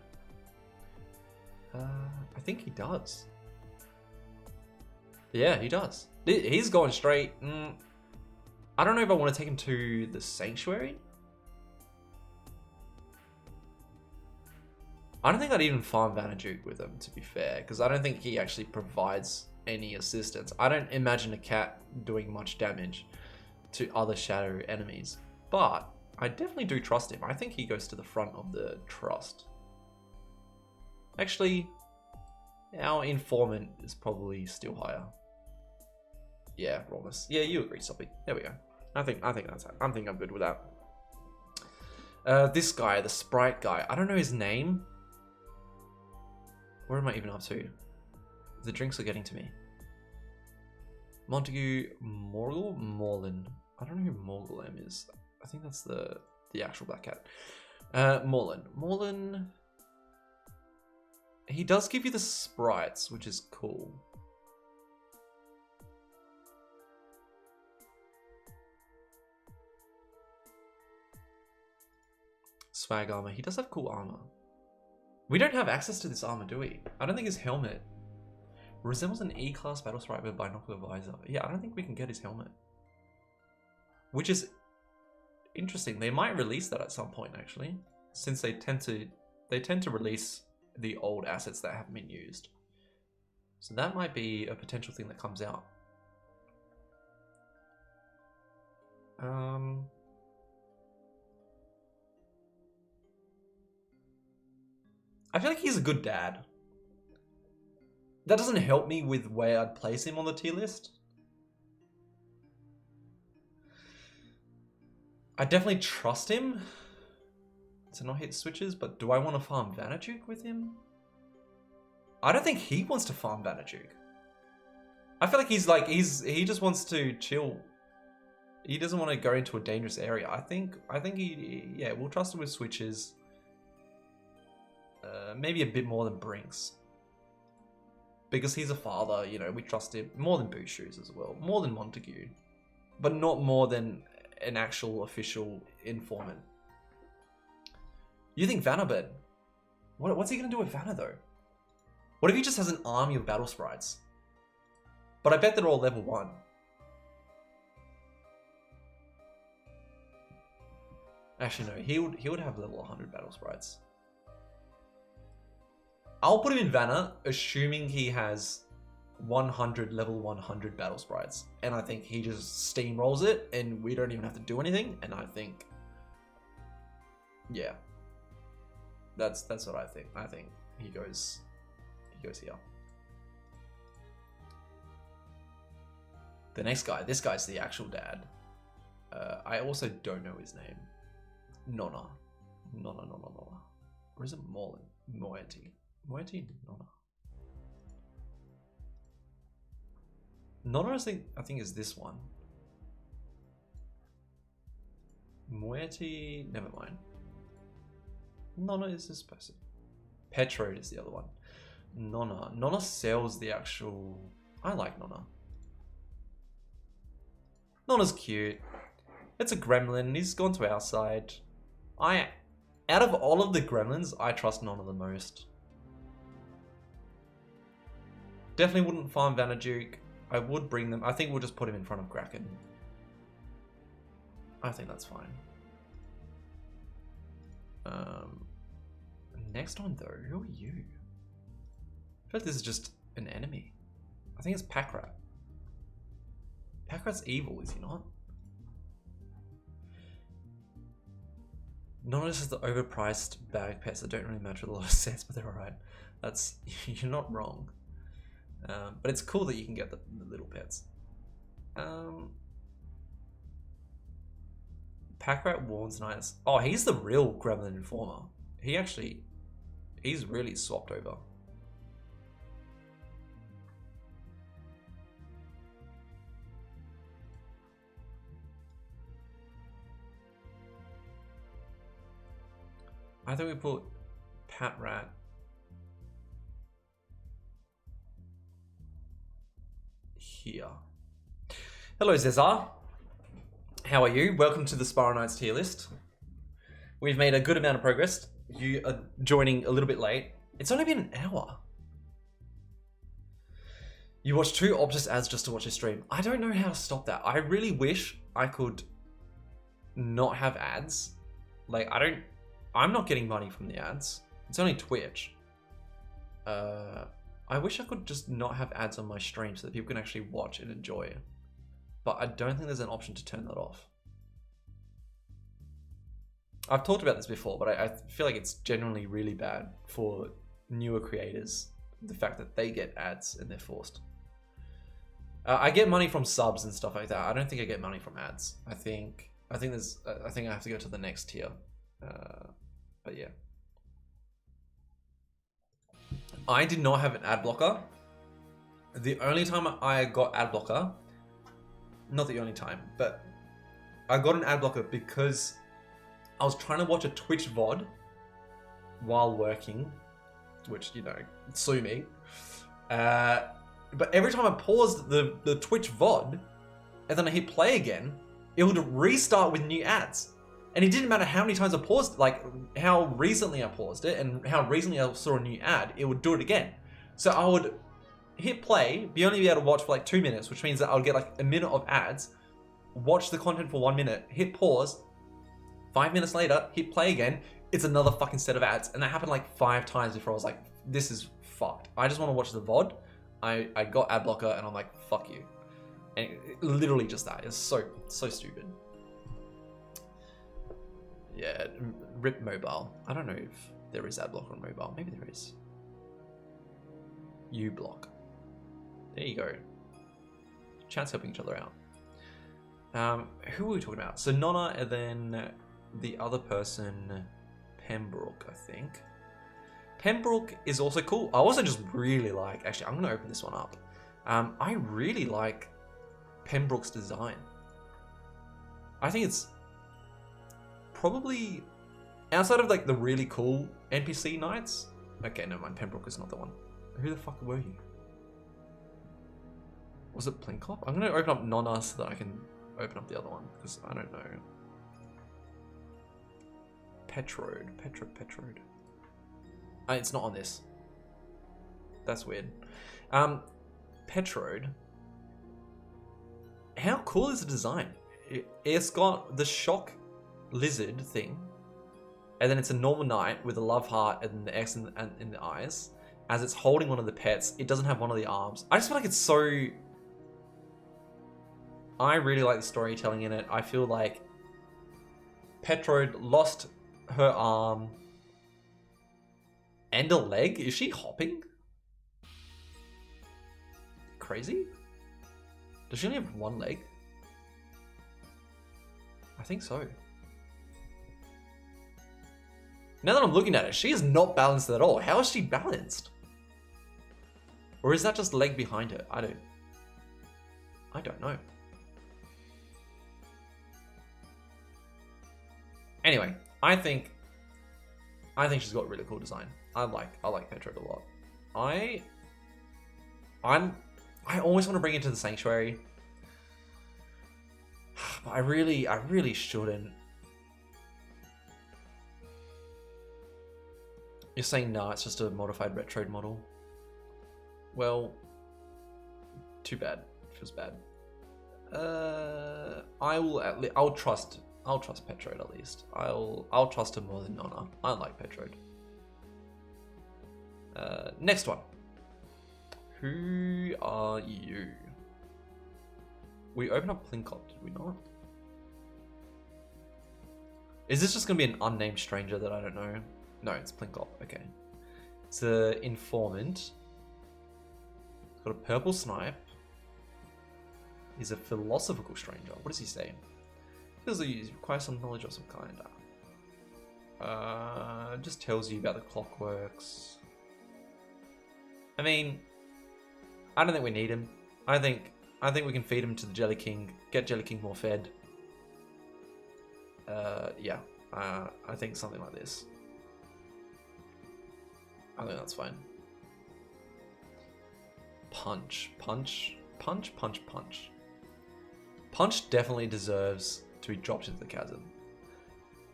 I think he does. Yeah, he does. He's going straight. I don't know if I want to take him to the Sanctuary. I don't think I'd even farm Vanajuk with him, to be fair, because I don't think he actually provides any assistance. I don't imagine a cat doing much damage to other shadow enemies, but I definitely do trust him. I think he goes to the front of the trust. Actually, our informant is probably still higher. Yeah, Rawless. Yeah, you agree, Soppy. There we go. I think I'm good with that. This guy, the sprite guy. I don't know his name. What am I even up to? The drinks are getting to me. Montague Morlin. I don't know who Morgul M is. I think that's the actual Black Cat. Morlin. He does give you the sprites, which is cool. Swag armor. He does have cool armor. We don't have access to this armor, do we? I don't think his helmet resembles an E-class battle sprite with binocular visor. Yeah, I don't think we can get his helmet. Which is interesting. They might release that at some point, actually, since they tend to release the old assets that haven't been used. So that might be a potential thing that comes out. I feel like he's a good dad. That doesn't help me with where I'd place him on the tier list. I definitely trust him to not hit switches, but do I want to farm Vanajuk with him? I don't think he wants to farm Vanajuk. I feel like he just wants to chill. He doesn't want to go into a dangerous area. I think yeah, we'll trust him with switches. Maybe a bit more than Brinks. Because he's a father, you know, we trust him more than Boot Shoes as well. More than Montague. But not more than an actual official informant. You think Vanna bed? What's he going to do with Vanna though? What if he just has an army of battle sprites? But I bet they're all level 1. Actually no, he would have level 100 battle sprites. I'll put him in Vanna, assuming he has 100 level 100 battle sprites. And I think he just steamrolls it and we don't even have to do anything. And I think, yeah, that's what I think. I think he goes here. The next guy, this guy's the actual dad. I also don't know his name. Nonna. Or is it Morlin? Moiety, Nonna. Nonna, I think is this one. Moiety, never mind. Nonna is this person. Petrode is the other one. Nonna sells the actual... I like Nonna. Nonna's cute. It's a gremlin. He's gone to our side. Out of all of the gremlins, I trust Nonna the most. Definitely wouldn't farm Vanajuk. I would bring them. I think we'll just put him in front of Kraken. I think that's fine. Next one though, who are you? I feel like this is just an enemy. I think it's Packrat. Packrat's evil, is he not? Notice is the overpriced bag pets that don't really match with a lot of sets, but they're alright. That's, you're not wrong. But it's cool that you can get the little pets. Packrat warns Knights. Oh, he's the real Gremlin Informer. He's really swapped over. I think we put Pat Rat. Here. Hello, Zezar. How are you? Welcome to the Spiral Knights tier list. We've made a good amount of progress. You are joining a little bit late. It's only been an hour. You watch 2 Optus ads just to watch a stream. I don't know how to stop that. I really wish I could not have ads. Like, I'm not getting money from the ads. It's only Twitch. I wish I could just not have ads on my stream so that people can actually watch and enjoy it. But I don't think there's an option to turn that off. I've talked about this before, but I feel like it's generally really bad for newer creators. The fact that they get ads and they're forced. I get money from subs and stuff like that. I don't think I get money from ads. I think I have to go to the next tier. But yeah. I did not have an ad blocker. The only time I got ad blocker, not the only time, but I got an ad blocker because I was trying to watch a Twitch VOD while working, which, you know, sue me. But every time I paused the Twitch VOD and then I hit play again, it would restart with new ads. And it didn't matter how many times I paused, like how recently I paused it and how recently I saw a new ad, it would do it again. So I would hit play, only be able to watch for like 2 minutes, which means that I would get like a minute of ads, watch the content for 1 minute, hit pause, 5 minutes later, hit play again, it's another fucking set of ads. And that happened like 5 times before I was like, this is fucked. I just want to watch the VOD. I got ad blocker and I'm like, fuck you. And literally just that. It's so stupid. Yeah, RIP mobile. I don't know if there is ad blocker on mobile. Maybe there is. uBlock. There you go. Chat's helping each other out. Who were we talking about? So Nonna and then the other person, Pembroke, I think. Pembroke is also cool. I also just really like, actually, I'm going to open this one up. I really like Pembroke's design. I think it's probably, outside of like the really cool NPC knights. Okay, never mind. Pembroke is not the one. Who the fuck were you? Was it Plinkop? I'm going to open up Nonna so that I can open up the other one, because I don't know. Petrode. It's not on this. That's weird. Petrode. How cool is the design? It's got the shock lizard thing, and then it's a normal knight with a love heart and the X in the eyes. As it's holding one of the pets, it doesn't have one of the arms. I just feel like it's so... I really like the storytelling in it. I feel like Petrode lost her arm and a leg. Is she hopping? Crazy? Does she only have one leg? I think so. Now that I'm looking at it, she is not balanced at all. How is she balanced? Or is that just leg behind her? I don't know. Anyway, I think she's got a really cool design. I like Petrode a lot. I always want to bring it to the Sanctuary, but I really shouldn't. You're saying no, it's just a modified Retrode model. Well, too bad. Feels bad. I'll trust I'll trust Petrode at least. I'll trust him more than Nonna. I like Petrode. Next one. Who are you? We opened up Plinkop, did we not? Is this just gonna be an unnamed stranger that I don't know? No, it's Plinkop. Okay. It's an informant. Got a purple snipe. He's a philosophical stranger. What does he say? Feels like you require some knowledge of some kind. Just tells you about the clockworks. I mean, I don't think we need him. I think we can feed him to the Jelly King. Get Jelly King more fed. Yeah. I think something like this. I think that's fine. Punch. Punch definitely deserves to be dropped into the chasm.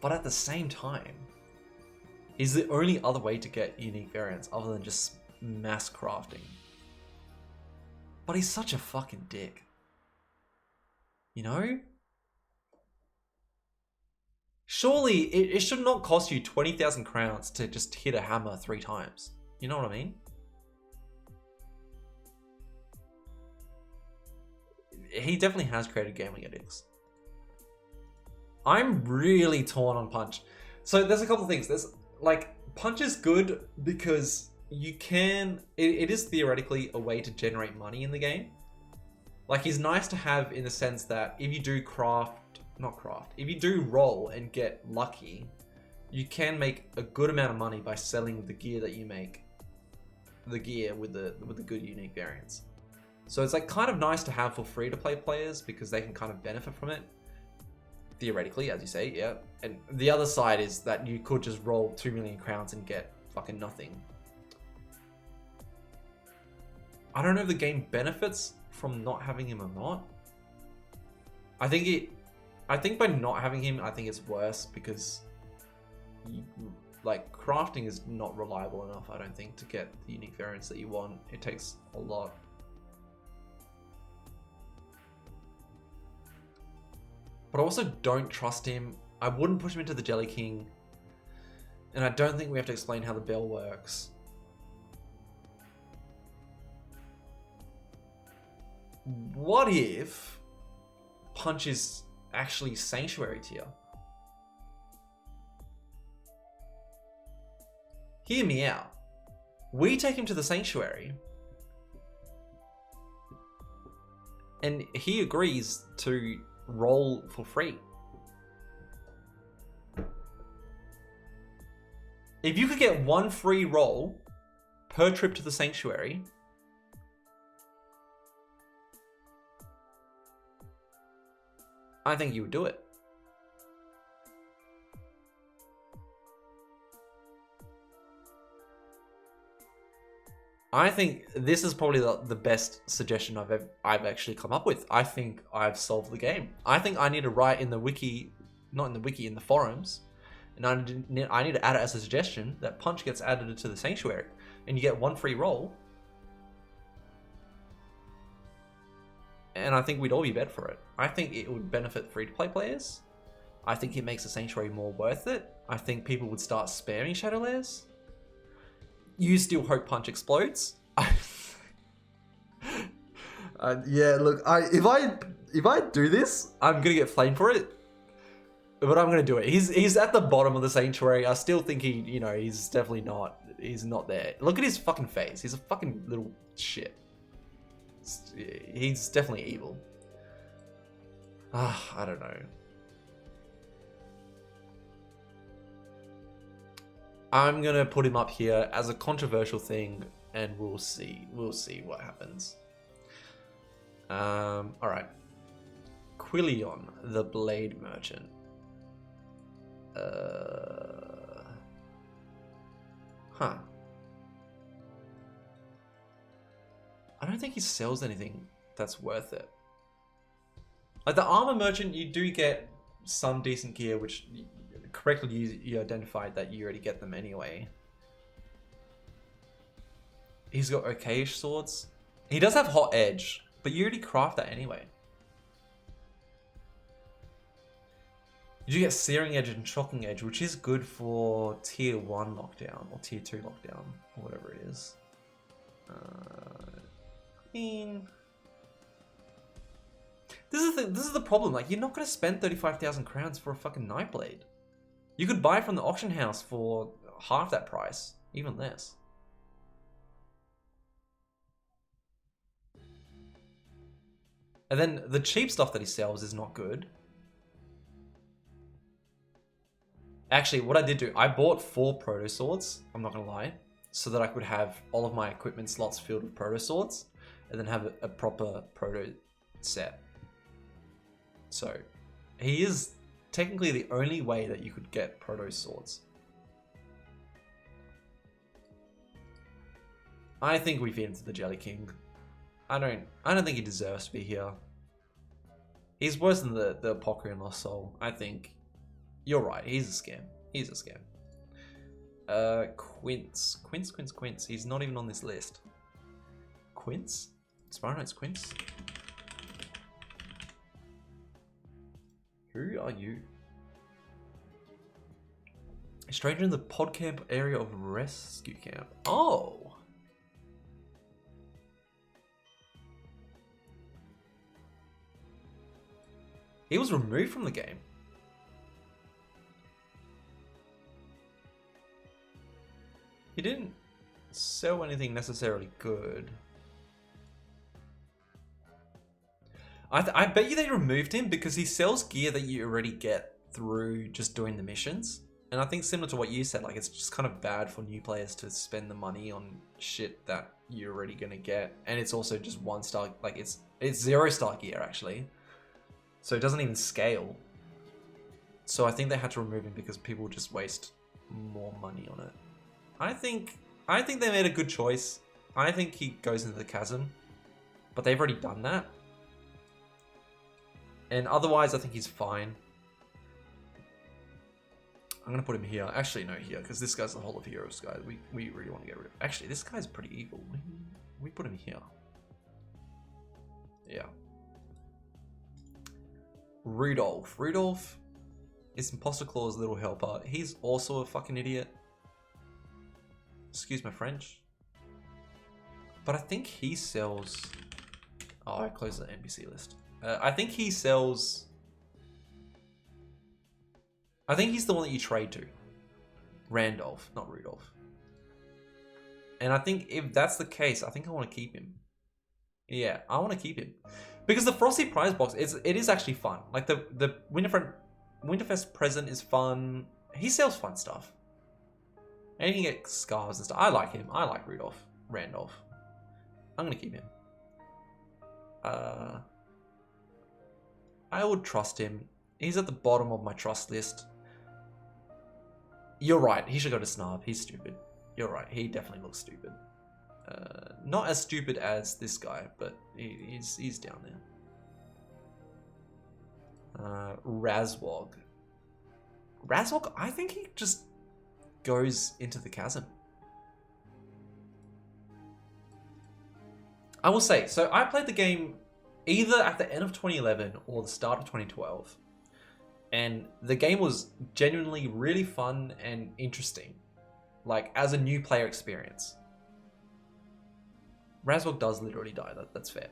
But at the same time, he's the only other way to get unique variants other than just mass crafting. But he's such a fucking dick. You know? Surely it should not cost you 20,000 crowns to just hit a hammer 3 times. You know what I mean? He definitely has created gambling addicts. I'm really torn on Punch. So there's a couple of things. There's like, Punch is good because you can, it is theoretically a way to generate money in the game. Like, he's nice to have in the sense that if you do if you do roll and get lucky, you can make a good amount of money by selling the gear that you make. The gear with the good unique variants. So it's like kind of nice to have for free to play players because they can kind of benefit from it. Theoretically, as you say, yeah. And the other side is that you could just roll 2 million crowns and get fucking nothing. I don't know if the game benefits from not having him or not. I think by not having him, I think it's worse because like crafting is not reliable enough, I don't think, to get the unique variants that you want. It takes a lot. But I also don't trust him. I wouldn't push him into the Jelly King. And I don't think we have to explain how the bell works. What if Punch is actually Sanctuary tier? Hear me out. We take him to the Sanctuary. And he agrees to roll for free. If you could get 1 free roll per trip to the Sanctuary, I think you would do it. I think this is probably the best suggestion I've actually come up with. I think I've solved the game. I think I need to write in the wiki, not in the wiki, in the forums, and I need to add it as a suggestion that Punch gets added to the Sanctuary, and you get 1 free roll. And I think we'd all be better for it. I think it would benefit free-to-play players. I think it makes the Sanctuary more worth it. I think people would start spamming Shadow Lairs. You still hope Punch explodes? Yeah, look, if I do this, I'm gonna get flamed for it. But I'm gonna do it. He's at the bottom of the Sanctuary. I still think he's definitely not. He's not there. Look at his fucking face. He's a fucking little shit. He's definitely evil. I don't know. I'm gonna put him up here as a controversial thing, and we'll see what happens. All right. Quillion, the Blade Merchant. I don't think he sells anything that's worth it. Like the Armor Merchant, you do get some decent gear, which correctly you identified that you already get them anyway. He's got okayish swords. He does have Hot Edge, but you already craft that anyway. You do get Searing Edge and Shocking Edge, which is good for Tier 1 lockdown, or Tier 2 lockdown, or whatever it is. I mean... This is the problem, like, you're not going to spend 35,000 crowns for a fucking Nightblade. You could buy from the auction house for half that price, even less. And then the cheap stuff that he sells is not good. Actually, what I did do, I bought 4 Proto Swords, I'm not gonna lie, so that I could have all of my equipment slots filled with Proto Swords, and then have a proper Proto set. So, he is technically the only way that you could get Proto Swords. I think we feed him to the Jelly King. I don't think he deserves to be here. He's worse than the Apocrian Lost Soul, I think. You're right, he's a scam. He's a scam. Quince. Quince. He's not even on this list. Quince? Spiral Knights Quince? Who are you? A stranger in the pod camp area of rescue camp. Oh! He was removed from the game. He didn't sell anything necessarily good. I bet you they removed him because he sells gear that you already get through just doing the missions. And I think similar to what you said, like it's just kind of bad for new players to spend the money on shit that you're already gonna get. And it's also just 1-star, like it's 0-star gear actually. So it doesn't even scale. So I think they had to remove him because people just waste more money on it. I think they made a good choice. I think he goes into the chasm, but they've already done that. And otherwise, I think he's fine. I'm gonna put him here. Actually, no, here, because this guy's the Hall of Heroes guy. We really want to get rid of. Actually, this guy's pretty evil. We put him here. Yeah. Rudolph. Rudolph is Imposter Claw's little helper. He's also a fucking idiot. Excuse my French. But I think he sells... Oh, I closed the NPC list. I think he sells... I think he's the one that you trade to. Randolph, not Rudolph. And I think if that's the case, I think I want to keep him. Yeah, I want to keep him. Because the Frosty Prize Box, it is actually fun. Like the Winterfest present is fun. He sells fun stuff. And you can get scarves and stuff. I like him. I like Rudolph. Randolph. I'm going to keep him. I would trust him. He's at the bottom of my trust list. You're right. He should go to Snarb. He's stupid. You're right. He definitely looks stupid. Not as stupid as this guy, but he's down there. Razwog. Razwog, I think he just goes into the chasm. I will say, so I played the game either at the end of 2011 or the start of 2012. And the game was genuinely really fun and interesting. Like, as a new player experience. Razwog does literally die, that's fair.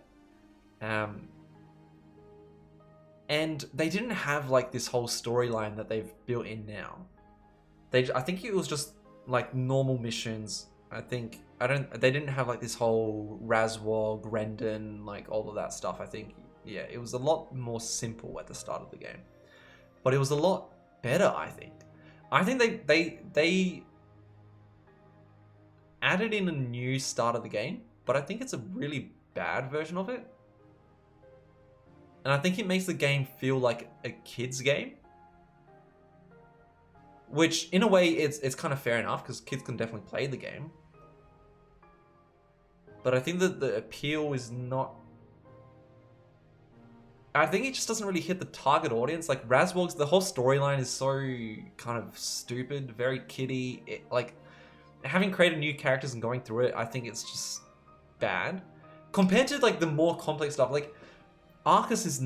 And they didn't have like this whole storyline that they've built in now. I think it was just like normal missions. They didn't have like this whole Razwog, Rendon, like all of that stuff. I think, yeah, it was a lot more simple at the start of the game. But it was a lot better, I think. I think they added in a new start of the game, but I think it's a really bad version of it. And I think it makes the game feel like a kid's game. Which, in a way, it's kind of fair enough, because kids can definitely play the game. But I think that the appeal is not... I think it just doesn't really hit the target audience. Like, Razwog's, the whole storyline is so kind of stupid, very kiddie. Like, having created new characters and going through it, I think it's just bad. Compared to, like, the more complex stuff, like, Arcus is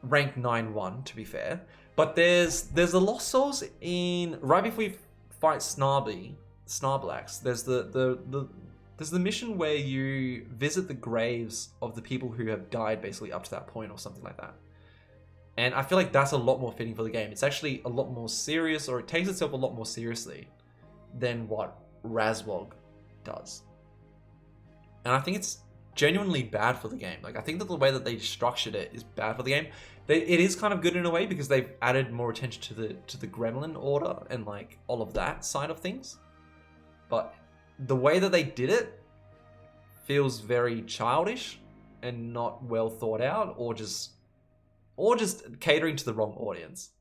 ranked 9-1, to be fair. But there's the lost souls in right before you fight Snarblacks. There's there's the mission where you visit the graves of the people who have died basically up to that point or something like that. And I feel like that's a lot more fitting for the game. It's actually a lot more serious, or it takes itself a lot more seriously than what Razwog does. And I think it's genuinely bad for the game. Like, I think that the way that they structured it is bad for the game. It is kind of good in a way because they've added more attention to the Gremlin order and like all of that side of things. But the way that they did it feels very childish and not well thought out, or just catering to the wrong audience.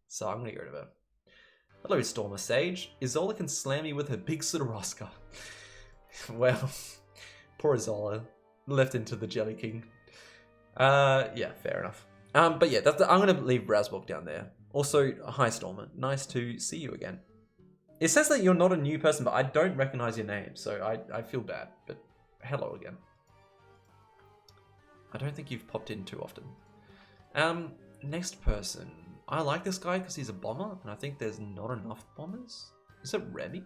So I'm gonna get rid of her. Hello, Stormer Sage. Isola can slam me with her big Sudorosca. Well, poor Isola. Left into the Jelly King. Yeah, fair enough. But yeah, I'm gonna leave Razwog down there. Also, hi Stormer. Nice to see you again. It says that you're not a new person, but I don't recognize your name, so I feel bad. But hello again. I don't think you've popped in too often. Next person. I like this guy because he's a bomber, and I think there's not enough bombers. Is it Remy?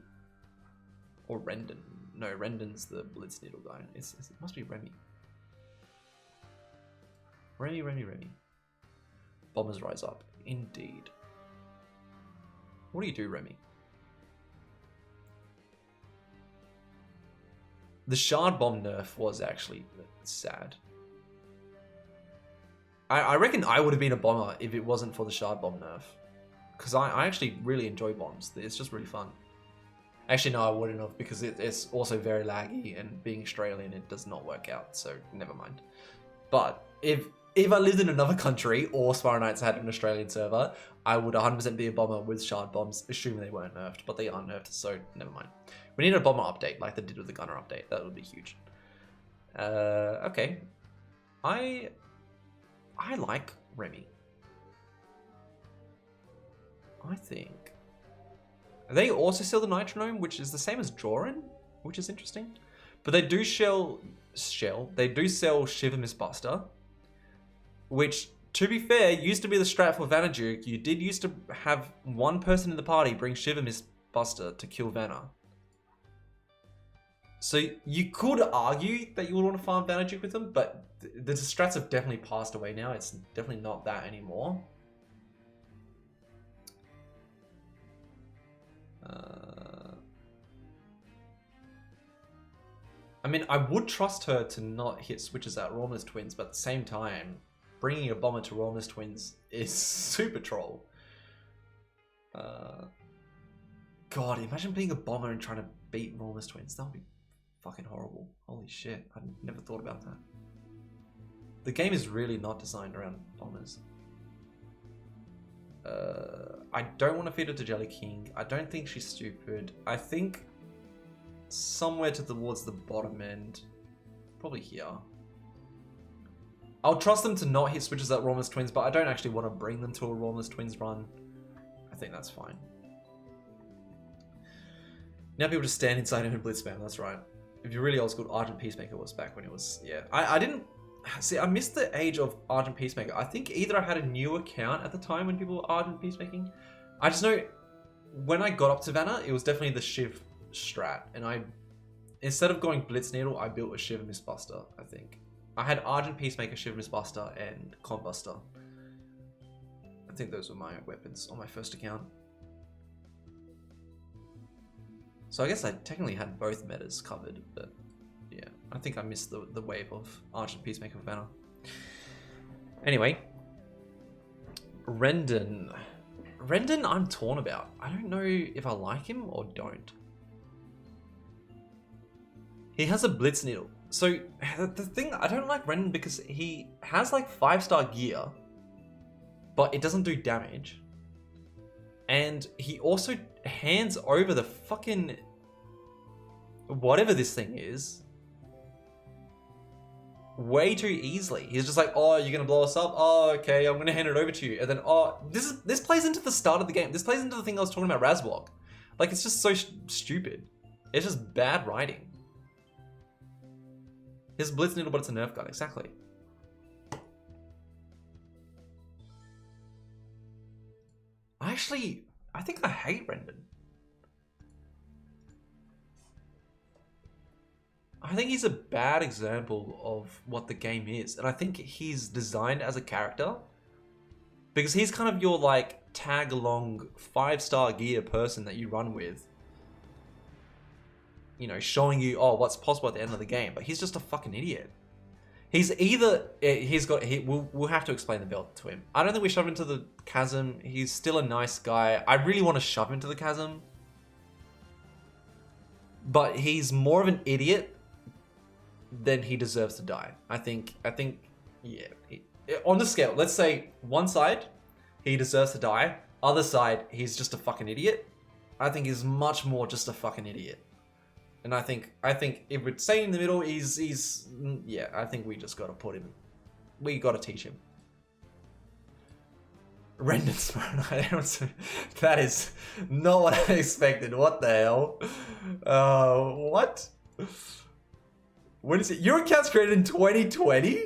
Or Rendon? No, Rendon's the Blitz Needle guy. It must be Remy. Remy. Bombers rise up. Indeed. What do you do, Remy? The Shard Bomb nerf was actually sad. I reckon I would have been a bomber if it wasn't for the Shard Bomb nerf. Because I actually really enjoy bombs. It's just really fun. Actually, no, I wouldn't have, because it's also very laggy, and being Australian, it does not work out, so never mind. But if I lived in another country, or Spiral Knights had an Australian server, I would 100% be a bomber with Shard Bombs, assuming they weren't nerfed, but they are nerfed, so never mind. We need a bomber update, like they did with the gunner update. That would be huge. Okay. I like Remy. I think. They also sell the Nitronome, which is the same as Joran, which is interesting. But they do they do sell Shiver Mistbuster, which, to be fair, used to be the strat for Vanaduke. You did used to have one person in the party bring Shiver Mistbuster to kill Vanna. So you could argue that you would want to farm Vanaduke with them, but the strats have definitely passed away now. It's definitely not that anymore. I mean, I would trust her to not hit switches at Rawless Twins, but at the same time, bringing a bomber to Rawless Twins is super troll. God, imagine being a bomber and trying to beat Rawless Twins. That would be fucking horrible. Holy shit, I never thought about that. The game is really not designed around bombers. I don't want to feed her to Jelly King. I don't think she's stupid. I think somewhere towards the bottom end. Probably here. I'll trust them to not hit switches at Rawless Twins, but I don't actually want to bring them to a Rawless Twins run. I think that's fine. Now people just stand inside him and blitz spam, that's right. If you're really old school, Argent Peacemaker was back when it was, yeah. I didn't, see, I missed the age of Argent Peacemaker. I think either I had a new account at the time when people were Argent Peacemaking. I just know, when I got up to Vanna, it was definitely the Shiv strat. And instead of going Blitz Needle, I built a Shiver Mistbuster, I think. I had Argent Peacemaker, Shiver Mistbuster, and Combuster. I think those were my weapons on my first account. So I guess I technically had both metas covered, but yeah, I think I missed the wave of Argent Peacemaker Vanna. Anyway, Rendon. Rendon I'm torn about. I don't know if I like him or don't. He has a Blitz Needle. So the thing, I don't like Rendon because he has like 5-star gear, but it doesn't do damage. And he also hands over the fucking whatever this thing is way too easily. He's just like, oh, you're gonna blow us up? Oh, okay, I'm gonna hand it over to you. And then, oh, this plays into the start of the game. This plays into the thing I was talking about, Razwog. Like, it's just so stupid. It's just bad writing. Here's Blitz Needle, but it's a nerf gun, exactly. I think I hate Rendon. I think he's a bad example of what the game is. And I think he's designed as a character because he's kind of your like tag along 5-star gear person that you run with. You know, showing you, oh, what's possible at the end of the game. But he's just a fucking idiot. He's either, we'll have to explain the build to him. I don't think we shove him into the chasm. He's still a nice guy. I really want to shove him to the chasm. But he's more of an idiot than he deserves to die. I think, yeah. On the scale, let's say one side, he deserves to die. Other side, he's just a fucking idiot. I think he's much more just a fucking idiot. And I think if we're staying in the middle, he's yeah, I think we just got to put him. We got to teach him. Rendon Spiral Knights. That is not what I expected. What the hell? What? What is it? Your account's created in 2020?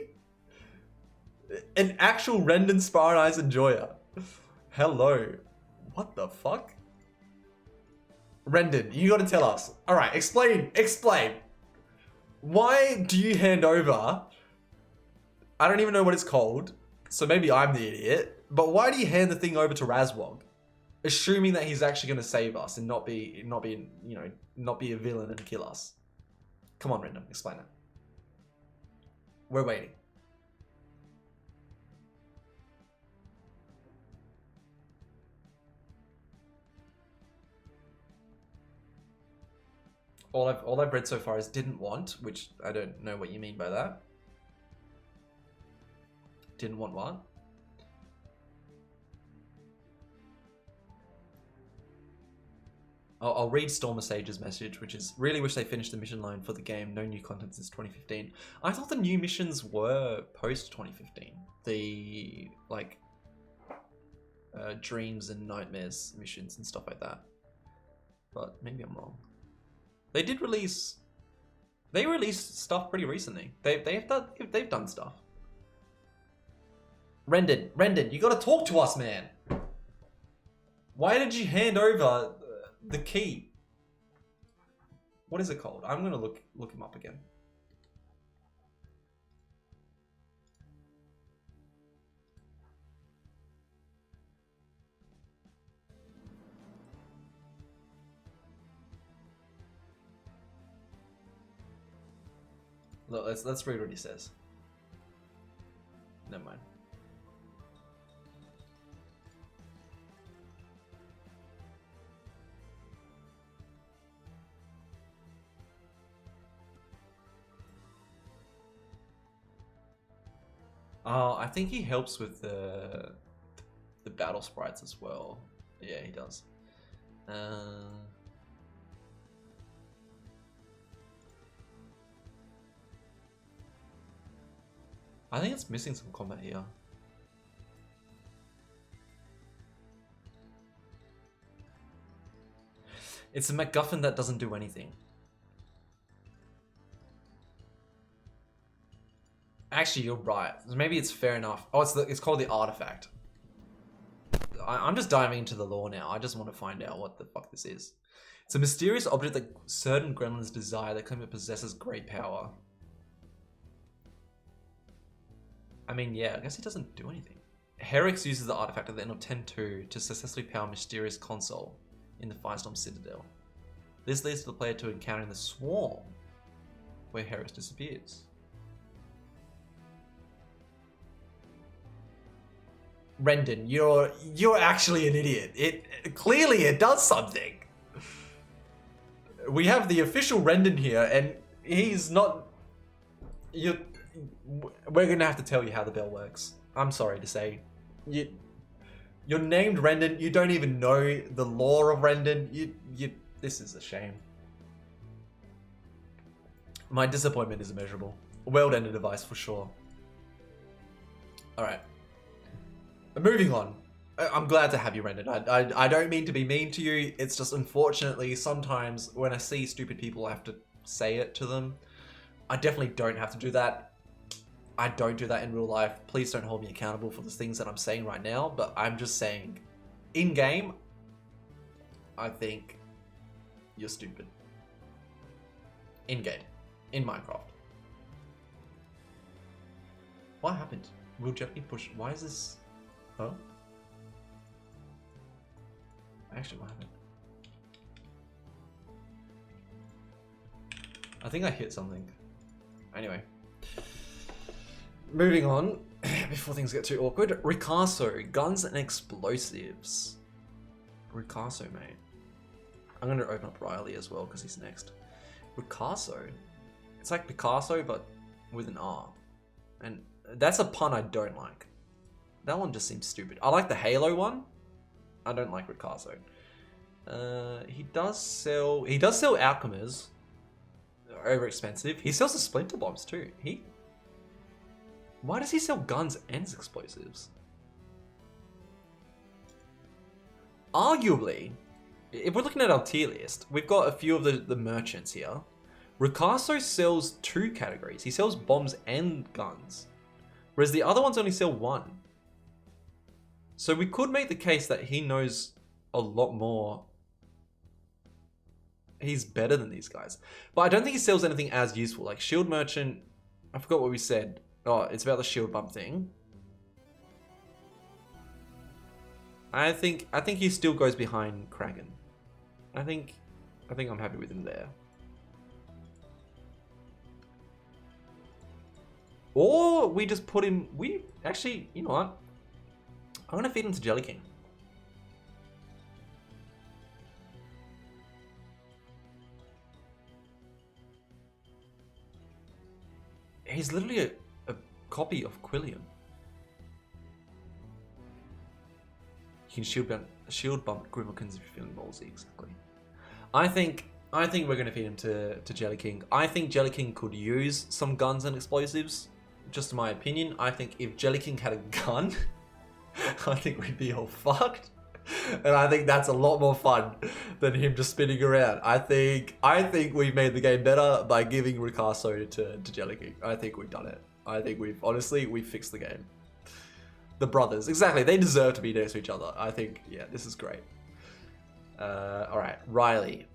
An actual Rendon Spiral Knights enjoyer. Hello. What the fuck? Rendon, you gotta tell us. Alright, explain. Why do you hand over... I don't even know what it's called, so maybe I'm the idiot, but why do you hand the thing over to Razwog? Assuming that he's actually gonna save us and not be a villain and kill us. Come on, Rendon, explain it. We're waiting. All I've read so far is didn't want, which I don't know what you mean by that. Didn't want what? I'll read Stormer Sage's message, which is, really wish they finished the mission line for the game. No new content since 2015. I thought the new missions were post 2015. The, like, dreams and nightmares missions and stuff like that. But maybe I'm wrong. They did release... They released stuff pretty recently. They've done stuff. Rendon, you gotta talk to us, man. Why did you hand over the key? What is it called? I'm gonna look him up again. Look, let's read what he says. Never mind. I think he helps with the battle sprites as well. Yeah, he does. I think it's missing some combat here. It's a MacGuffin that doesn't do anything. Actually, you're right. Maybe it's fair enough. Oh, it's called the artifact. I'm just diving into the lore now. I just want to find out what the fuck this is. It's a mysterious object that certain gremlins desire that claim it possesses great power. I mean, yeah, I guess it doesn't do anything. Herix uses the artifact at the end of 10-2 to successfully power mysterious console in the Firestorm Citadel. This leads to the player to encountering the Swarm, where Herix disappears. Rendon, you're actually an idiot. Clearly it does something. We have the official Rendon here, and he's not. We're gonna have to tell you how the bell works. I'm sorry to say, you're named Rendon. You don't even know the lore of Rendon. This is a shame. My disappointment is immeasurable. World-ending device for sure. All right. Moving on. I'm glad to have you, Rendon. I don't mean to be mean to you. It's just unfortunately sometimes when I see stupid people, I have to say it to them. I definitely don't have to do that. I don't do that in real life. Please don't hold me accountable for the things that I'm saying right now, but I'm just saying In game, I think you're stupid. In game, in Minecraft. What happened? Will gently push. Why is this? Oh. Actually, what happened? I think I hit something. Anyway. Moving on, before things get too awkward. Ricasso, guns and explosives. Ricasso, mate. I'm going to open up Riley as well, because he's next. Ricasso. It's like Picasso, but with an R. And that's a pun I don't like. That one just seems stupid. I like the Halo one. I don't like Ricasso. He does sell Alchemies. Over expensive. He sells the Splinter Bombs too. Why does he sell guns and explosives? Arguably, if we're looking at our tier list, we've got a few of the merchants here. Ricasso sells 2 categories. He sells bombs and guns. Whereas the other ones only sell 1. So we could make the case that he knows a lot more. He's better than these guys. But I don't think he sells anything as useful. Like Shield Merchant, I forgot what we said. Oh, it's about the shield bump thing. I think he still goes behind Kraken. I think I'm happy with him there. Or we just put him... Actually, you know what? I'm going to feed him to Jelly King. He's literally a copy of Quilliam. You can shield bump Grimmekins if you're feeling ballsy, exactly. I think we're going to feed him to Jelly King. I think Jelly King could use some guns and explosives. Just my opinion. I think if Jelly King had a gun, I think we'd be all fucked. And I think that's a lot more fun than him just spinning around. I think we've made the game better by giving Ricasso to Jelly King. I think we've done it. I think we've fixed the game. The brothers, exactly. They deserve to be next to each other. I think, yeah, this is great. All right, Riley,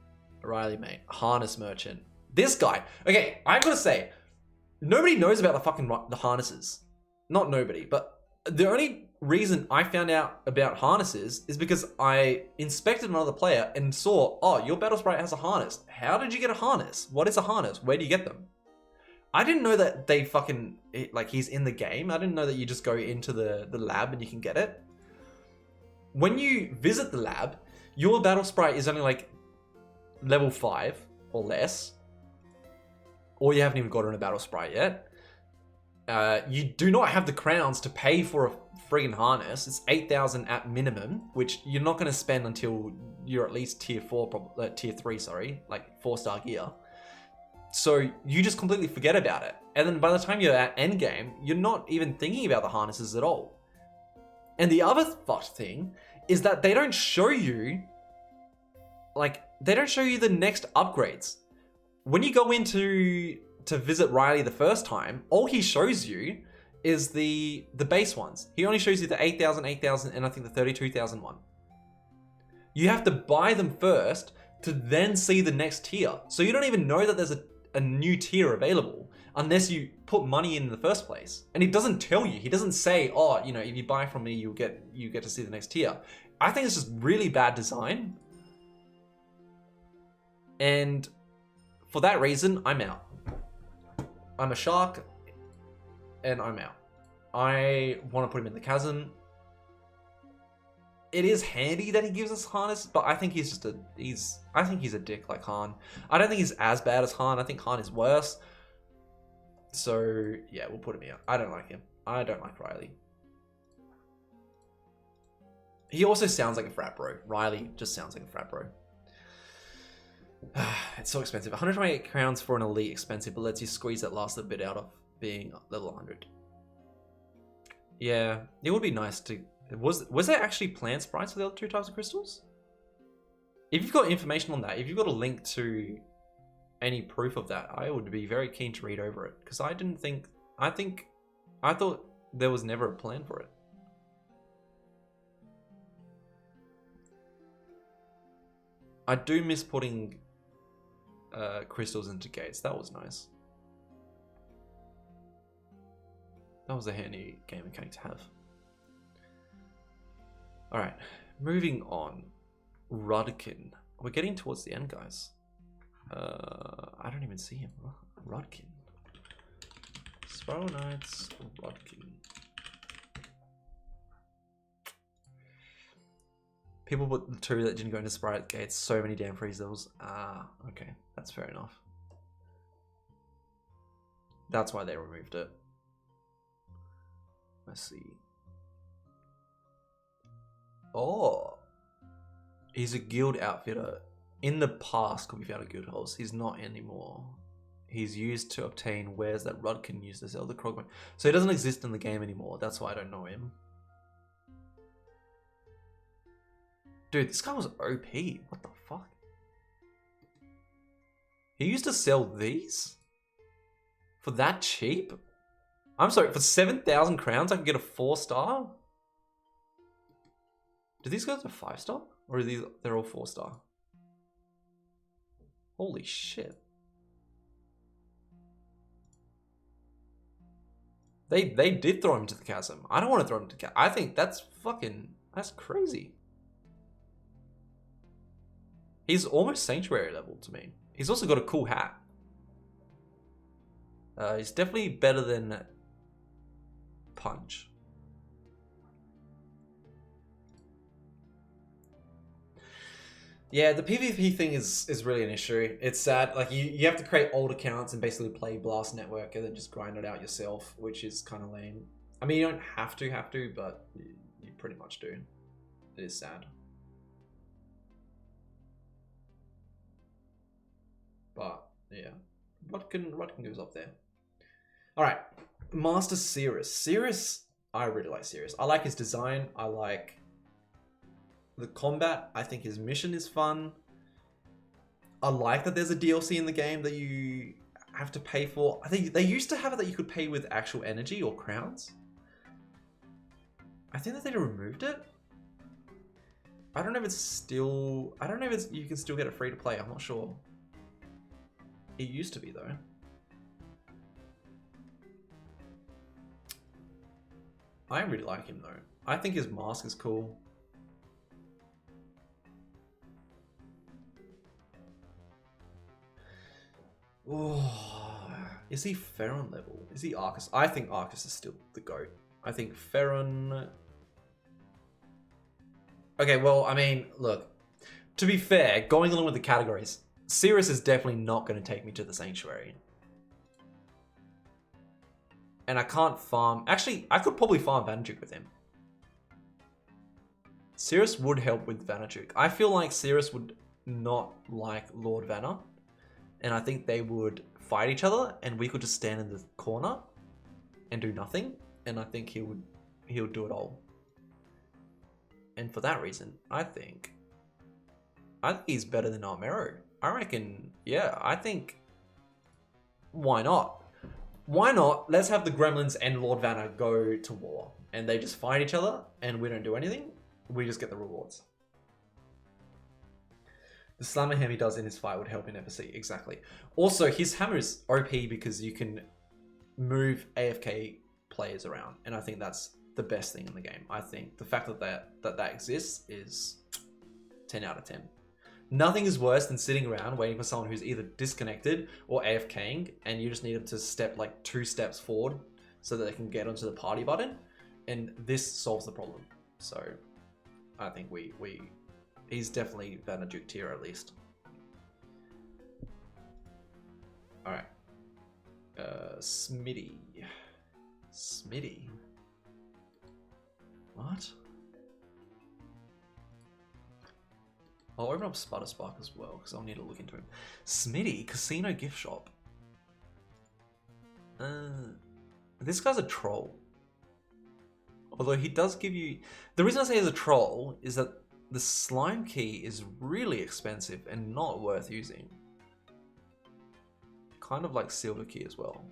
mate, harness merchant. This guy. Okay, I've got to say, nobody knows about the harnesses. Not nobody, but the only reason I found out about harnesses is because I inspected another player and saw, oh, your battle sprite has a harness. How did you get a harness? What is a harness? Where do you get them? I didn't know that they fucking, like, he's in the game. I didn't know that you just go into the lab and you can get it. When you visit the lab, your battle sprite is only like level 5 or less. Or you haven't even gotten a battle sprite yet. You do not have the crowns to pay for a friggin' harness. It's 8,000 at minimum, which you're not going to spend until you're at least tier 3, sorry, like 4-star gear. So you just completely forget about it. And then by the time you're at endgame, you're not even thinking about the harnesses at all. And the other fucked thing is that they don't show you, the next upgrades. When you go into to visit Riley the first time, all he shows you is the base ones. He only shows you the 8,000, 8,000, and I think the 32,000 one. You have to buy them first to then see the next tier. So you don't even know that there's a new tier available unless you put money in the first place. And he doesn't tell you. He doesn't say, oh, you know, if you buy from me, you get to see the next tier. I think it's just really bad design. And for that reason, I'm out. I'm a shark, and I'm out. I want to put him in the chasm. It is handy that he gives us harness, but I think he's a dick like Han. I don't think he's as bad as Han. I think Han is worse. So yeah, we'll put him here. I don't like him. I don't like Riley. He also sounds like a frat bro. Riley just sounds like a frat bro. It's so expensive. 128 crowns for an elite expensive, but lets you squeeze that last little bit out of being level 100. Yeah, it would be nice to... Was there actually plant sprites for the other 2 types of crystals? If you've got information on that, if you've got a link to any proof of that, I would be very keen to read over it. Because I thought there was never a plan for it. I do miss putting crystals into gates. That was nice. That was a handy game mechanic to have. Alright, moving on. Rudkin. We're getting towards the end, guys. I don't even see him. Rudkin. Spiral Knights, Rudkin. People put the 2 that didn't go into Sprite Gates. So many damn freeze levels. Ah, okay. That's fair enough. That's why they removed it. Let's see. Oh. He's a guild outfitter. In the past, could be found at guild halls. He's not anymore. He's used to obtain wares that Rudkin used to sell the Krogman. So he doesn't exist in the game anymore. That's why I don't know him. Dude, this guy was OP. What the fuck? He used to sell these? For that cheap? I'm sorry, for 7,000 crowns I can get a 4-star? Do these guys have 5-star? Or are they're all 4-star? Holy shit. They did throw him into the chasm. I don't want to throw him into the chasm. I think that's crazy. He's almost sanctuary level to me. He's also got a cool hat. He's definitely better than Punch. Yeah, the PvP thing is really an issue. It's sad. Like you have to create old accounts and basically play Blast Network and then just grind it out yourself, which is kind of lame. I mean, you don't have to, but you pretty much do. It is sad. But yeah, Rudkin goes up there. All right, Master Cirrus. Cirrus, I really like Cirrus. I like his design. I like the combat. I think his mission is fun. I like that there's a DLC in the game that you have to pay for. I think they used to have it that you could pay with actual energy or crowns. I think that they removed it. I don't know if it's still... I don't know if it's, you can still get it free to play. I'm not sure. It used to be though. I really like him though. I think his mask is cool. Oh, is he Ferron level? Is he Arcus? I think Arcus is still the GOAT. I think Ferron... Okay, well, I mean, look. To be fair, going along with the categories, Cirrus is definitely not going to take me to the Sanctuary. And I can't farm... Actually, I could probably farm Vanajuk with him. Cirrus would help with Vanajuk. I feel like Cirrus would not like Lord Vanna. And I think they would fight each other and we could just stand in the corner and do nothing. And I think he would do it all. And for that reason, I think he's better than Armero. I reckon, yeah, I think, why not? Why not? Let's have the Gremlins and Lord Vanna go to war. And they just fight each other and we don't do anything. We just get the rewards. The slammer hammer he does in his fight would help in FSC, exactly. Also, his hammer is OP because you can move AFK players around. And I think that's the best thing in the game. I think the fact that exists is 10 out of 10. Nothing is worse than sitting around waiting for someone who's either disconnected or AFKing and you just need them to step like 2 steps forward so that they can get onto the party button. And this solves the problem. So I think he's definitely Vanajuk tier at least. Alright. Smitty. Smitty. What? I'll open up Sputter Spark as well, because I'll need to look into him. Smitty, Casino Gift Shop. This guy's a troll. Although he does give you... The reason I say he's a troll is that the slime key is really expensive and not worth using. Kind of like silver key as well.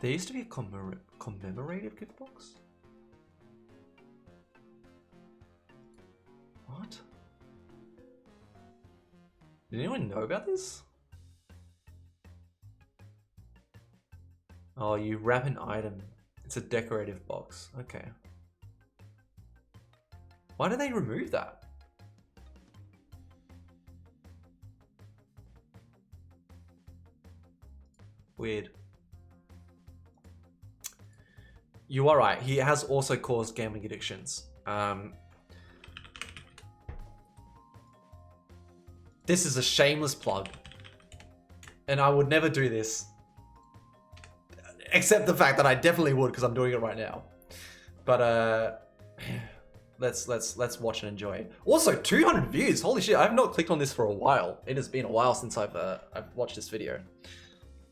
There used to be a commemorative gift box? What? Did anyone know about this? Oh, you wrap an item. It's a decorative box. Okay. Why did they remove that? Weird. You are right. He has also caused gambling addictions. This is a shameless plug. And I would never do this. Except the fact that I definitely would because I'm doing it right now. But let's watch and enjoy. Also, 200 views. Holy shit, I have not clicked on this for a while. It has been a while since I've watched this video.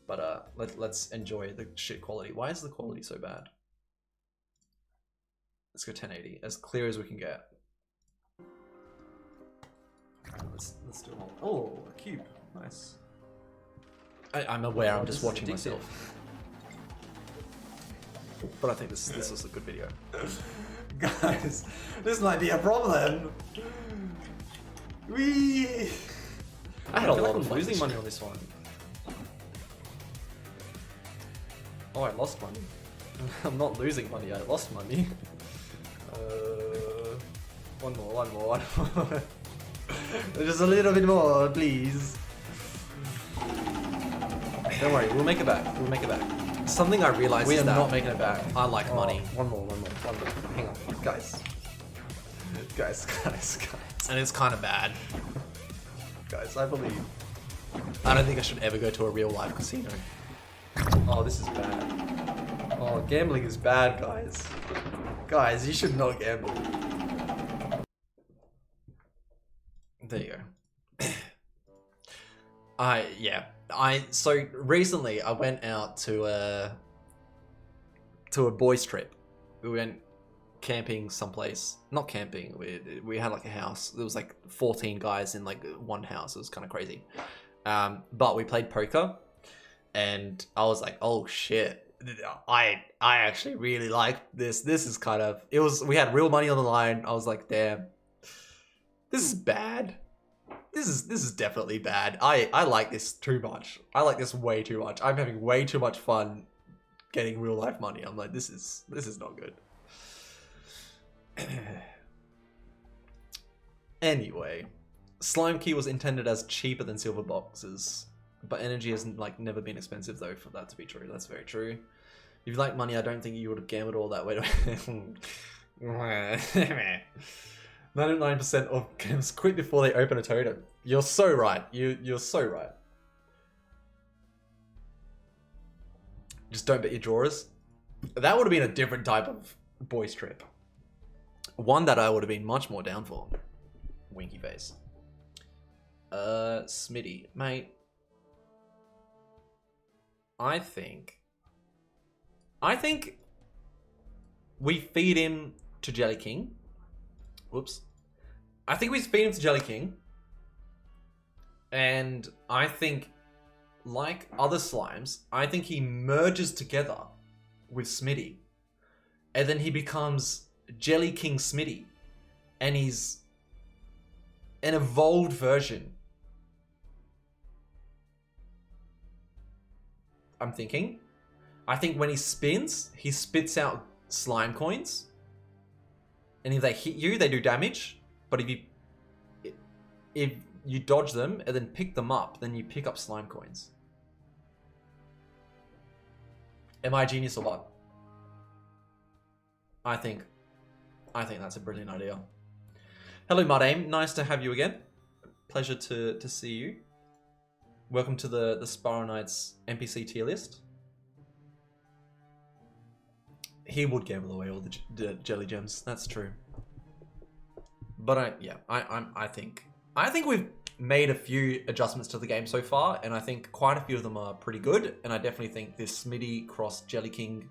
But let's enjoy the shit quality. Why is the quality so bad? Let's go 1080, as clear as we can get. Let's do it all. Oh, a cube, nice. I'm aware, I'm just watching myself. But I think this is a good video. Guys, this might be a problem. I had a lot of losing money on this one. Oh, I lost money. I'm not losing money, I lost money. One more. Just a little bit more, please. Don't worry, we'll make it back. Something I realized We is are that not making it back. I like money. One more. Hang on. Guys. And it's kind of bad. Guys, I believe. I don't think I should ever go to a real life casino. Oh, this is bad. Oh, gambling is bad, guys. Guys, you should not gamble. There you go. So recently I went out to a boys trip. We went camping someplace. Not camping. We had like a house. There was like 14 guys in like one house. It was kind of crazy. But we played poker, and I was like, oh shit. I actually really like this. This is kind of, we had real money on the line. I was like, damn, this is bad. This is definitely bad. I like this too much. I like this way too much. I'm having way too much fun getting real life money. I'm like, this is not good. Anyway, Slime Key was intended as cheaper than silver boxes, but energy has like never been expensive though for that to be true. That's very true. If you like money, I don't think you would have gambled all that way. 99% of games quit before they open a totem. You're so right. You're so right. Just don't bet your drawers. That would have been a different type of boys trip. One that I would have been much more down for. Winky face. Smitty, mate. I think we feed him to Jelly King. Whoops. I think we feed him to Jelly King. And I think, like other slimes, I think he merges together with Smitty. And then he becomes Jelly King Smitty. And he's an evolved version. I'm thinking. I think when he spins, he spits out slime coins. And if they hit you, they do damage. But if you dodge them and then pick them up, then you pick up slime coins. Am I a genius or what? I think that's a brilliant idea. Hello, Mudame. Nice to have you again. Pleasure to see you. Welcome to the Spiral Knights NPC tier list. He would gamble away all the jelly gems. That's true. But I think we've made a few adjustments to the game so far, and I think quite a few of them are pretty good. And I definitely think this Smitty cross Jelly King,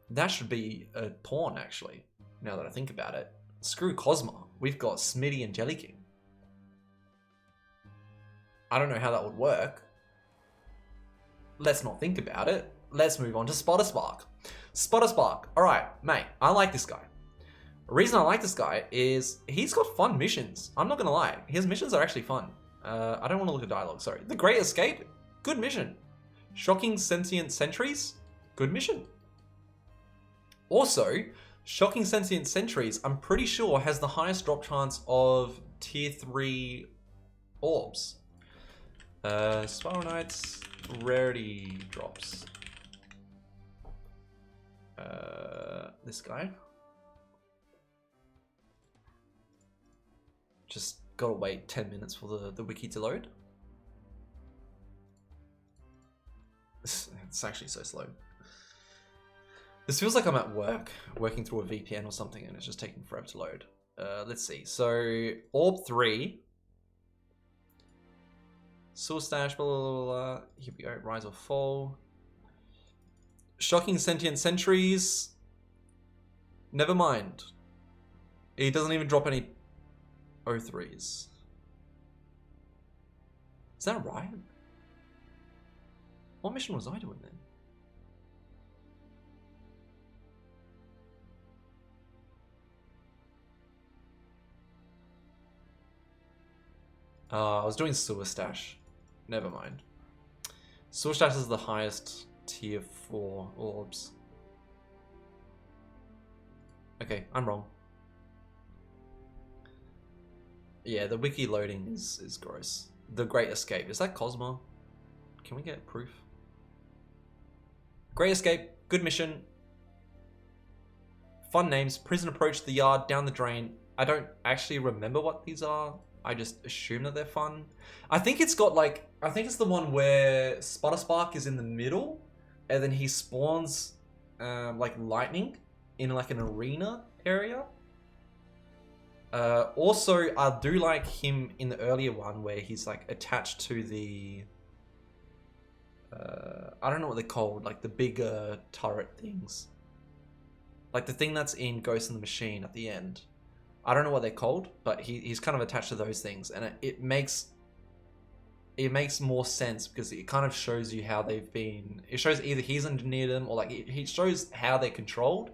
that should be a pawn actually. Now that I think about it, screw Cosma. We've got Smitty and Jelly King. I don't know how that would work. Let's not think about it. Let's move on to Spotter Spark. Spotter Spark. All right, mate. I like this guy. The reason I like this guy is he's got fun missions. I'm not gonna lie, his missions are actually fun. I don't want to look at dialogue, sorry. The Great Escape, good mission. Shocking Sentient Sentries, good mission. Also, Shocking Sentient Sentries, I'm pretty sure has the highest drop chance of tier 3 orbs. Spiral Knights, rarity drops. This guy. Just gotta wait 10 minutes for the wiki to load. It's actually so slow. This feels like I'm at work, working through a VPN or something, and it's just taking forever to load. Let's see. So, Orb 3. Soul Stash, blah, blah, blah, blah. Here we go. Rise or Fall. Shocking Sentient Sentries. Never mind. He doesn't even drop any O3s. Is that right? What mission was I doing then? I was doing Sewer Stash. Never mind. Sewer Stash is the highest tier 4 orbs. Okay, I'm wrong. Yeah, the wiki loading is gross. The Great Escape. Is that Cosmo? Can we get proof? Great Escape. Good mission. Fun names. Prison Approach, The Yard, Down the Drain. I don't actually remember what these are. I just assume that they're fun. I think it's got like... I think it's the one where Spark is in the middle. And then he spawns like lightning in like an arena area. Also, I do like him in the earlier one where he's like attached to the... I don't know what they're called. Like the bigger turret things. Like the thing that's in Ghost in the Machine at the end. I don't know what they're called, but he's kind of attached to those things, and it makes more sense because it kind of shows you how they've been. It shows either he's engineered them or like he shows how they're controlled,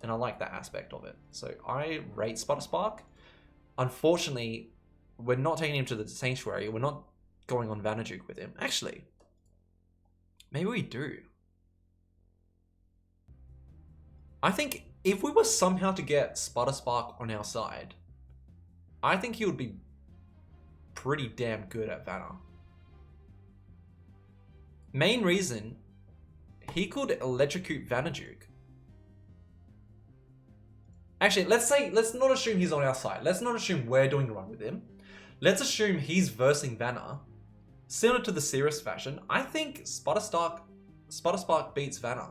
and I like that aspect of it. So I rate Spark. Unfortunately, we're not taking him to the Sanctuary. We're not going on Vanajuk with him. Actually, maybe we do. I think if we were somehow to get Spark on our side, I think he would be pretty damn good at Vanna. Main reason, he could electrocute Vanajuk. Actually, let's not assume he's on our side. Let's not assume we're doing a run with him. Let's assume he's versing Vanna. Similar to the Cirrus fashion, I think Spark beats Vanna.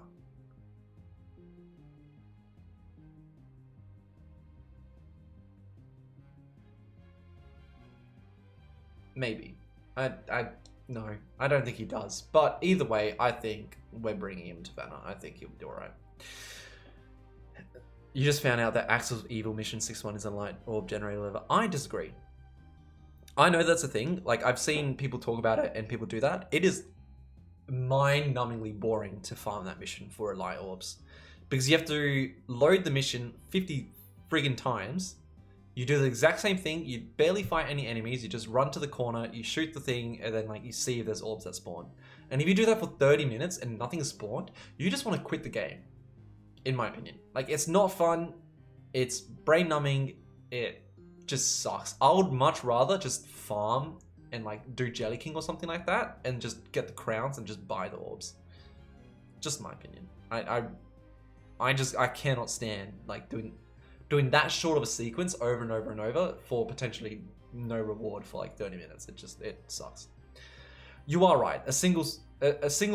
Maybe. No, I don't think he does. But either way, I think we're bringing him to Vanna. I think he'll do alright. You just found out that Axel's Evil Mission 6-1 is a light orb generator lever. I disagree. I know that's a thing. Like, I've seen people talk about it and people do that. It is mind-numbingly boring to farm that mission for light orbs. Because you have to load the mission 50 friggin' times. You do the exact same thing, you barely fight any enemies, you just run to the corner, you shoot the thing, and then like you see if there's orbs that spawn. And if you do that for 30 minutes and nothing is spawned, you just want to quit the game. In my opinion. Like, it's not fun, it's brain numbing, it just sucks. I would much rather just farm and like do Jelly King or something like that, and just get the crowns and just buy the orbs. Just my opinion. I cannot stand like doing that short of a sequence over and over and over for potentially no reward for like 30 minutes. It sucks. You are right. A single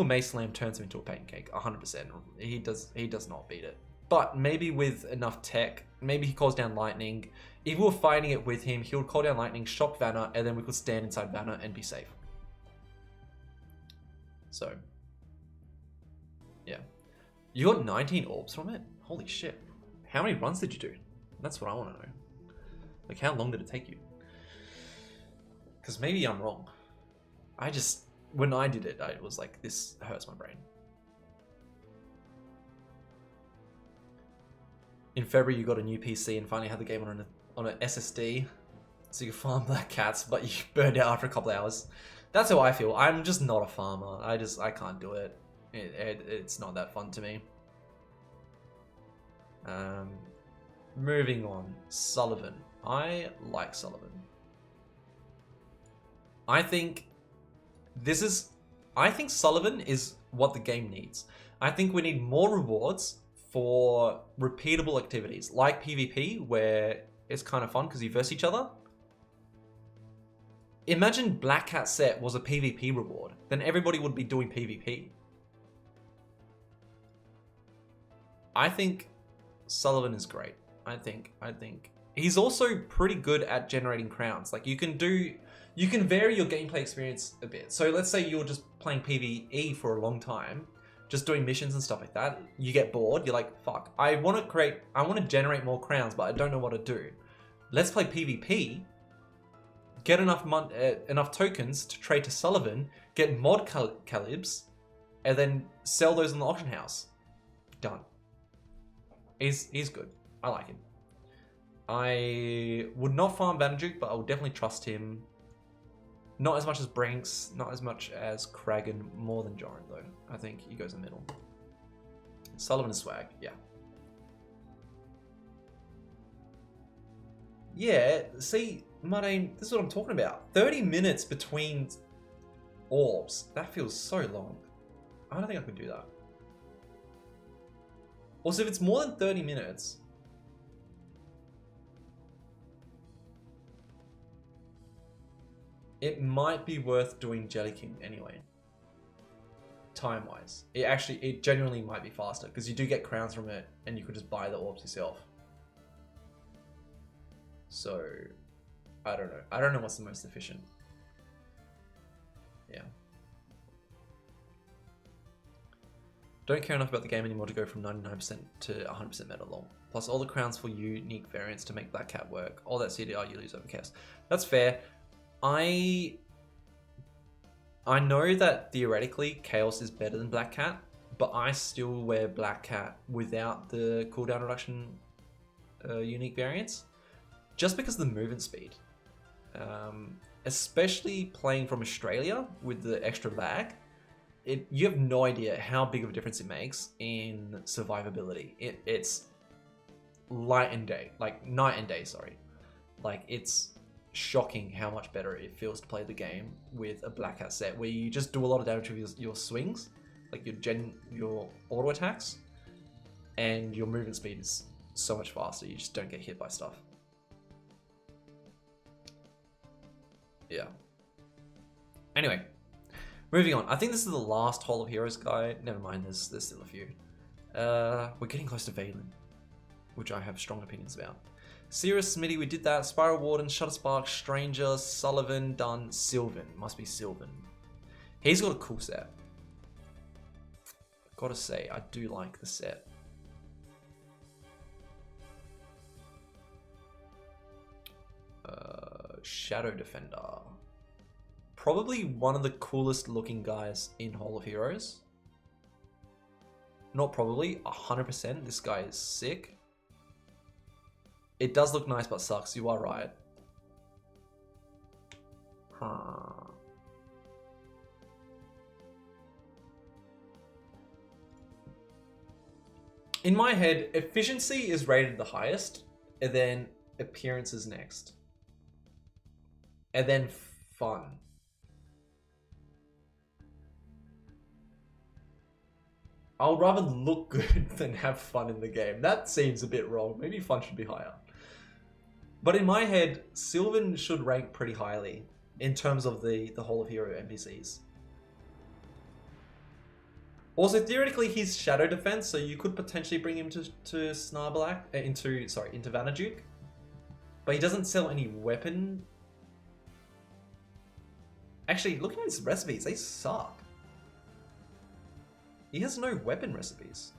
Mace Slam turns him into a pancake, 100%. He does not beat it. But maybe with enough tech, maybe he calls down lightning. If we were fighting it with him, he would call down lightning, shock Vanna, and then we could stand inside Vanna and be safe. So, yeah. You got 19 orbs from it? Holy shit. How many runs did you do? That's what I want to know. Like, how long did it take you? Because maybe I'm wrong. When I did it, I was like, this hurts my brain. in February you got a new PC and finally had the game on an SSD, so you can farm black cats, but you burned out after a couple hours. That's how I feel. I'm just not a farmer. I can't do it. It's not that fun to me. Moving on, Sullivan. I like Sullivan. I think Sullivan is what the game needs. I think we need more rewards for repeatable activities, like PvP, where it's kind of fun because you verse each other. Imagine Black Cat set was a PvP reward, then everybody would be doing PvP. I think Sullivan is great. I think he's also pretty good at generating crowns. Like you can vary your gameplay experience a bit. So let's say you're just playing PvE for a long time, just doing missions and stuff like that. You get bored. You're like, fuck, I want to generate more crowns, but I don't know what to do. Let's play PvP. Get enough tokens to trade to Sullivan. Get mod calibs, and then sell those in the auction house. Done. He's good. I like him. I would not farm Vanderduke, but I would definitely trust him. Not as much as Brinks, not as much as Kragan, more than Joran though. I think he goes in the middle. Sullivan is swag, yeah. Yeah, see, Mudane, this is what I'm talking about. 30 minutes between orbs. That feels so long. I don't think I could do that. Also, if it's more than 30 minutes, it might be worth doing Jelly King anyway. Time-wise. It genuinely might be faster, because you do get crowns from it, and you could just buy the orbs yourself. So, I don't know. I don't know what's the most efficient. Yeah. Don't care enough about the game anymore to go from 99% to 100% meta lol. Plus all the crowns for unique variants to make Black Cat work. All that CDR you lose over chaos. That's fair. I know that theoretically chaos is better than Black Cat, but I still wear Black Cat without the cooldown reduction unique variants. Just because of the movement speed. Especially playing from Australia with the extra lag. You have no idea how big of a difference it makes in survivability. It's night and day, sorry. Like it's shocking how much better it feels to play the game with a Black Hat set where you just do a lot of damage with your swings, like your auto attacks, and your movement speed is so much faster. You just don't get hit by stuff. Yeah. Anyway. Moving on, I think this is the last Hall of Heroes guide. Never mind, there's still a few. We're getting close to Valen, which I have strong opinions about. Sirius, Smitty, we did that. Spiral Warden, Shutterspark, Stranger, Sullivan, done. Sylvan, must be Sylvan. He's got a cool set. Gotta say, I do like the set. Shadow Defender. Probably one of the coolest looking guys in Hall of Heroes. Not probably, 100%. This guy is sick. It does look nice, but sucks. You are right. In my head, efficiency is rated the highest, and then appearance is next. And then fun. I'll rather look good than have fun in the game. That seems a bit wrong. Maybe fun should be higher. But in my head, Sylvan should rank pretty highly in terms of the Hall of Hero NPCs. Also, theoretically, he's Shadow Defense, so you could potentially bring him to Snarblak, into Vanderduke. But he doesn't sell any weapon. Actually, looking at his recipes, they suck. He has no weapon recipes.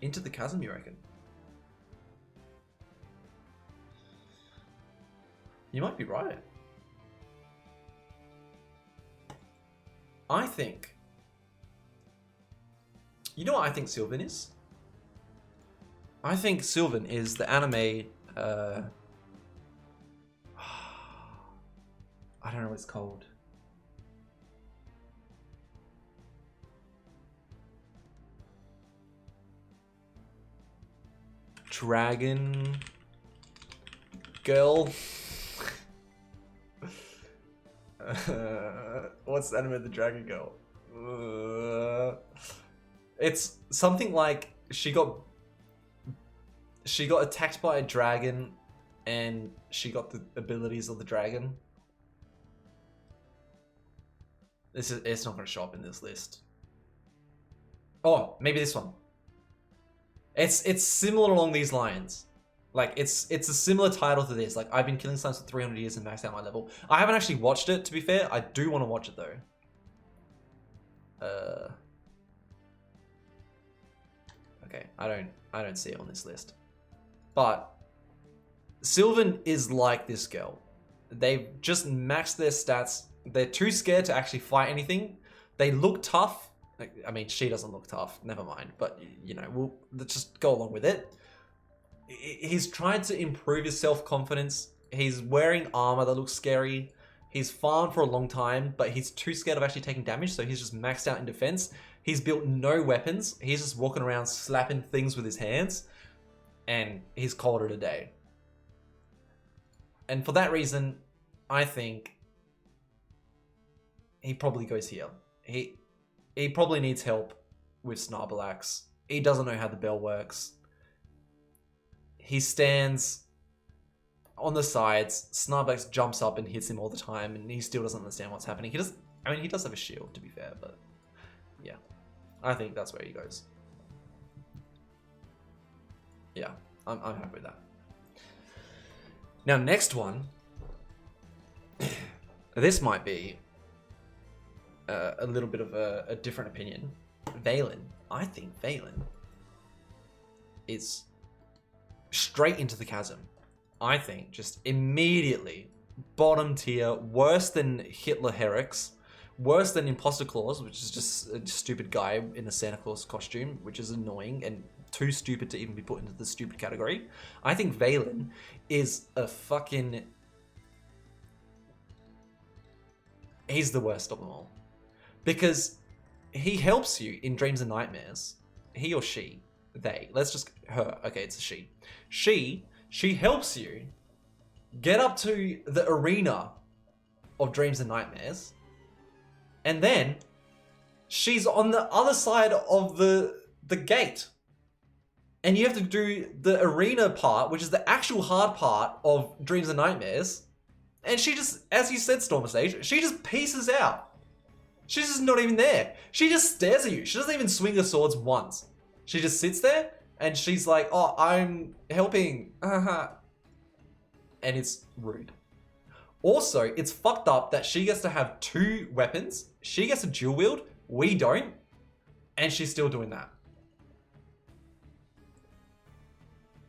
Into the Chasm, you reckon? You might be right. I think... You know what I think Sylvan is? I think Sylvan is the anime. I don't know what it's called. Dragon Girl. What's the anime of the Dragon Girl? It's something like she got attacked by a dragon and she got the abilities of the dragon. It's not going to show up in this list. Oh, maybe this one. It's similar along these lines. Like it's a similar title to this. Like I've been killing slimes for 300 years and maxed out my level. I haven't actually watched it, to be fair. I do want to watch it though. Okay, I don't see it on this list. But Sylvan is like this girl. They've just maxed their stats. They're too scared to actually fight anything. They look tough. I mean, she doesn't look tough. Never mind. But, you know, let's just go along with it. He's tried to improve his self-confidence. He's wearing armor that looks scary. He's farmed for a long time, but he's too scared of actually taking damage, so he's just maxed out in defense. He's built no weapons. He's just walking around slapping things with his hands, and he's called it a day. And for that reason, I think he probably goes here. He probably needs help with Snarlax. He doesn't know how the bell works. He stands on the sides. Snarlax jumps up and hits him all the time, and he still doesn't understand what's happening. He does have a shield, to be fair, but yeah. I think that's where he goes. Yeah, I'm happy with that. Now, next one. This might be a little bit of a different opinion. Valen. I think Valen is straight into the chasm. I think just immediately bottom tier, worse than Hitler Herix, worse than Imposter Claus, which is just a stupid guy in a Santa Claus costume, which is annoying and too stupid to even be put into the stupid category. I think Valen is a fucking... He's the worst of them all. Because he helps you in dreams and nightmares. He or she. They. Let's just... Her. Okay, it's a she. She helps you get up to the arena of dreams and nightmares. And then she's on the other side of the gate. And you have to do the arena part, which is the actual hard part of dreams and nightmares. And she just, as you said, Storm Stage, she just pieces out. She's just not even there. She just stares at you. She doesn't even swing her swords once. She just sits there and she's like, oh, I'm helping. And it's rude. Also, it's fucked up that she gets to have 2 weapons. She gets to dual wield. We don't. And she's still doing that.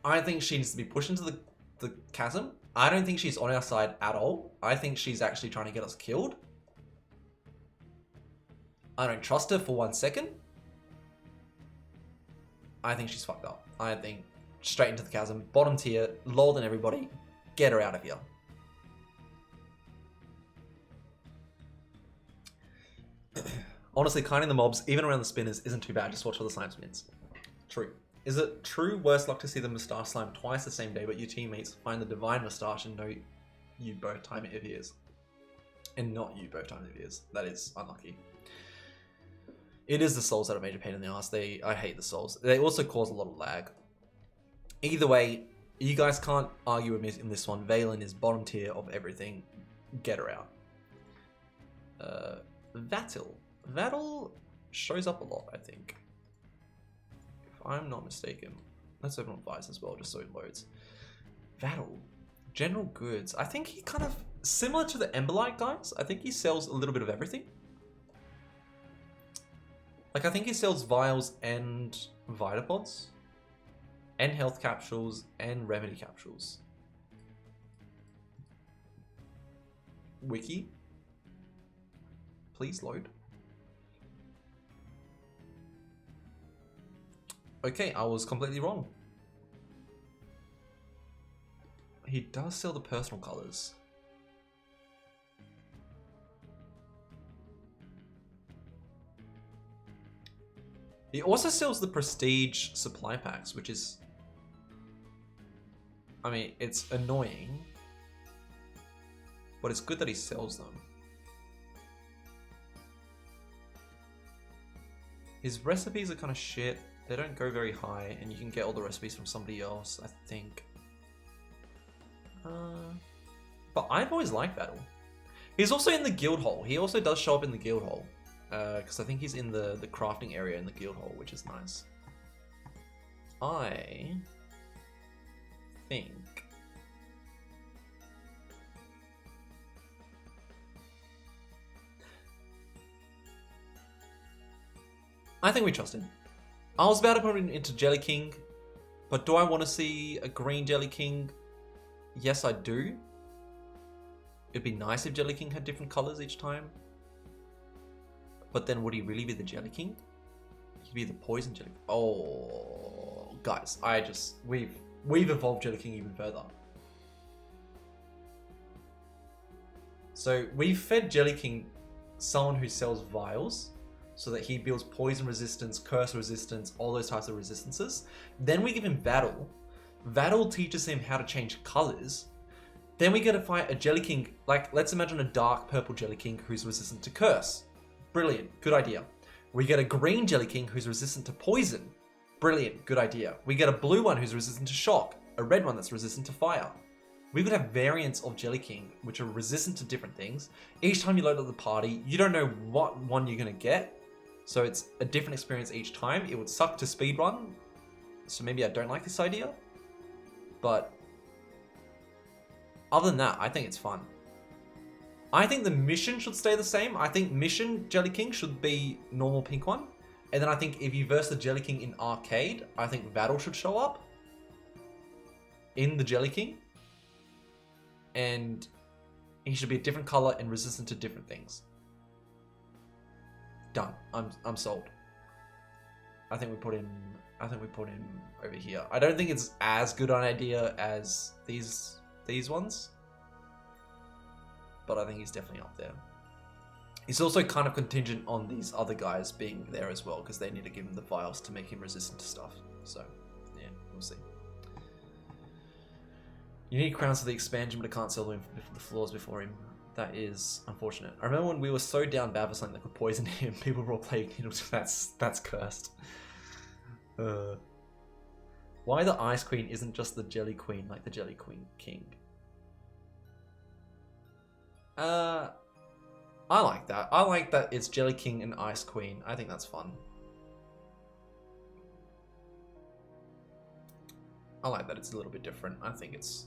I think she needs to be pushed into the chasm. I don't think she's on our side at all. I think she's actually trying to get us killed. I don't trust her for 1 second. I think she's fucked up. I think straight into the chasm, bottom tier, lower than everybody. Get her out of here. Honestly, kiting the mobs, even around the spinners, isn't too bad. Just watch for the slime spins. True. Is it true worse luck to see the moustache slime twice the same day, but your teammates find the divine moustache and know you both time it appears? And not you both time it appears. That is unlucky. It is the souls that are a major pain in the ass. I hate the souls. They also cause a lot of lag. Either way, you guys can't argue with me in this one. Valen is bottom tier of everything. Get her out. Vatil. Vatil shows up a lot, I think. If I'm not mistaken. Let's open up Vice as well, just so it loads. Vatil. General goods. I think he kind of, similar to the Emberlight guys, I think he sells a little bit of everything. Like, I think he sells vials and Vitapods, and health capsules, and remedy capsules. Wiki. Please load. Okay, I was completely wrong. He does sell the personal colors. He also sells the prestige supply packs, which is... I mean, it's annoying. But it's good that he sells them. His recipes are kind of shit. They don't go very high, and you can get all the recipes from somebody else, I think. But I've always liked Battle. He's also in the guild hall. He also does show up in the guild hall. Because I think he's in the crafting area in the guild hall, which is nice. I think... we trust him. I was about to put him into Jelly King, but do I want to see a green Jelly King? Yes, I do. It'd be nice if Jelly King had different colors each time. But then would he really be the Jelly King? He'd be the Poison Jelly King. Oh, guys, we've evolved Jelly King even further. So we've fed Jelly King someone who sells vials, so that he builds poison resistance, curse resistance, all those types of resistances. Then we give him Battle. Battle teaches him how to change colors. Then we get to fight a Jelly King, like, let's imagine a dark purple Jelly King who's resistant to curse. Brilliant, good idea. We get a green Jelly King who's resistant to poison. Brilliant, good idea. We get a blue one who's resistant to shock, a red one that's resistant to fire. We could have variants of Jelly King which are resistant to different things. Each time you load up the party, you don't know what one you're gonna get. So it's a different experience each time. It would suck to speedrun, so maybe I don't like this idea. But other than that, I think it's fun. I think the mission should stay the same. I think mission Jelly King should be normal pink one. And then I think if you verse the Jelly King in arcade, I think Battle should show up in the Jelly King. And he should be a different color and resistant to different things. Done. I'm sold. I think we put him over here. I don't think it's as good an idea as these ones, but I think he's definitely up there. He's also kind of contingent on these other guys being there as well, because they need to give him the vials to make him resistant to stuff. So yeah, we'll see. You need crowns for the expansion, but I can't sell them the floors before him. That is unfortunate. I remember when we were so down bad for something that could poison him, people were all playing needles. That's cursed. Why the Ice Queen isn't just the Jelly Queen like the Jelly Queen King? I like that. I like that it's Jelly King and Ice Queen. I think that's fun. I like that it's a little bit different. I think it's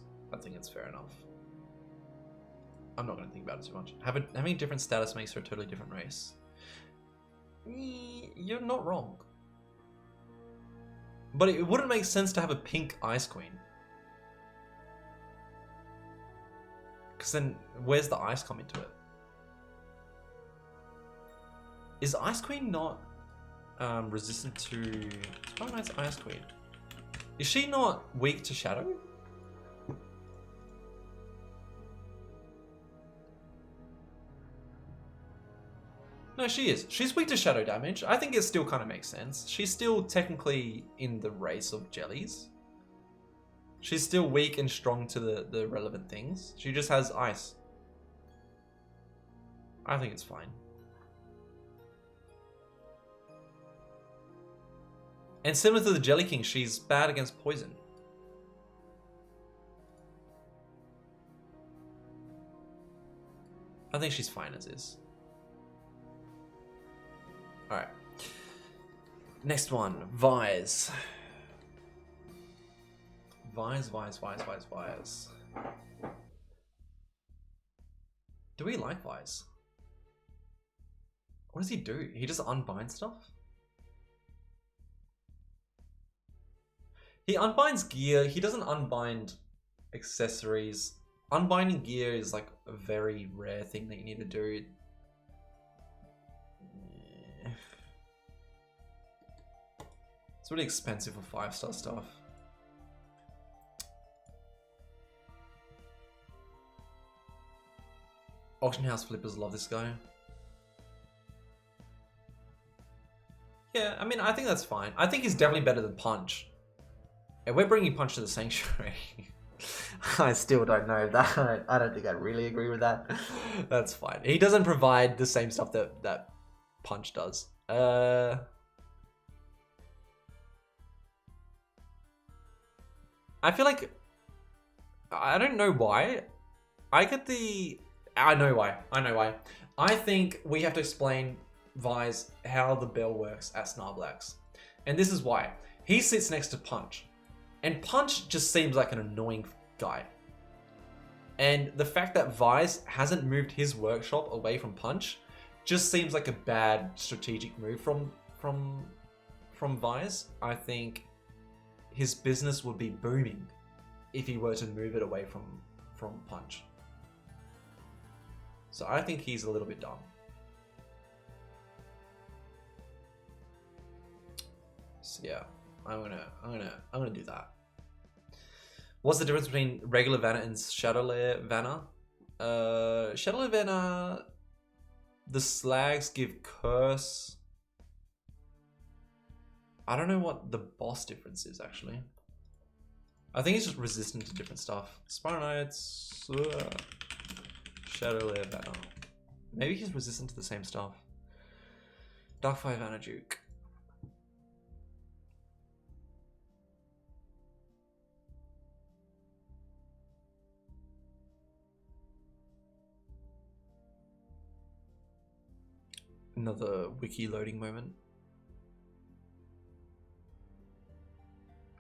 fair enough. I'm not going to think about it too much. Having different status makes her a totally different race. You're not wrong. But it wouldn't make sense to have a pink Ice Queen. Because then, where's the ice come into it? Is Ice Queen not resistant to... Spiral Knights Ice Queen. Is she not weak to Shadow? No, she is. She's weak to shadow damage. I think it still kind of makes sense. She's still technically in the race of jellies. She's still weak and strong to the relevant things. She just has ice. I think it's fine. And similar to the Jelly King, she's bad against poison. I think she's fine as is. Alright. Next one. Vise. Vise. Do we like Vise? What does he do? He just unbinds stuff? He unbinds gear. He doesn't unbind accessories. Unbinding gear is like a very rare thing that you need to do. It's really expensive for 5-star stuff. Auction house flippers love this guy. Yeah, I mean, I think that's fine. I think he's definitely better than Punch. And we're bringing Punch to the Sanctuary. I still don't know that. I don't think I really agree with that. That's fine. He doesn't provide the same stuff that Punch does. I feel like... I don't know why. I know why. I think we have to explain, Vise, how the bell works at Snarlax. And this is why. He sits next to Punch. And Punch just seems like an annoying guy. And the fact that Vise hasn't moved his workshop away from Punch just seems like a bad strategic move from Vise. I think his business would be booming if he were to move it away from Punch. So I think he's a little bit dumb. So yeah, I'm gonna do that. What's the difference between regular Vanna and Shadowlair Vanna? Shadowlair Vanna, the slags give curse. I don't know what the boss difference is actually. I think he's just resistant to different stuff. Spiral Knights, Shadowlair Vanna. Maybe he's resistant to the same stuff. Darkfire Vanna Duke. Another wiki loading moment.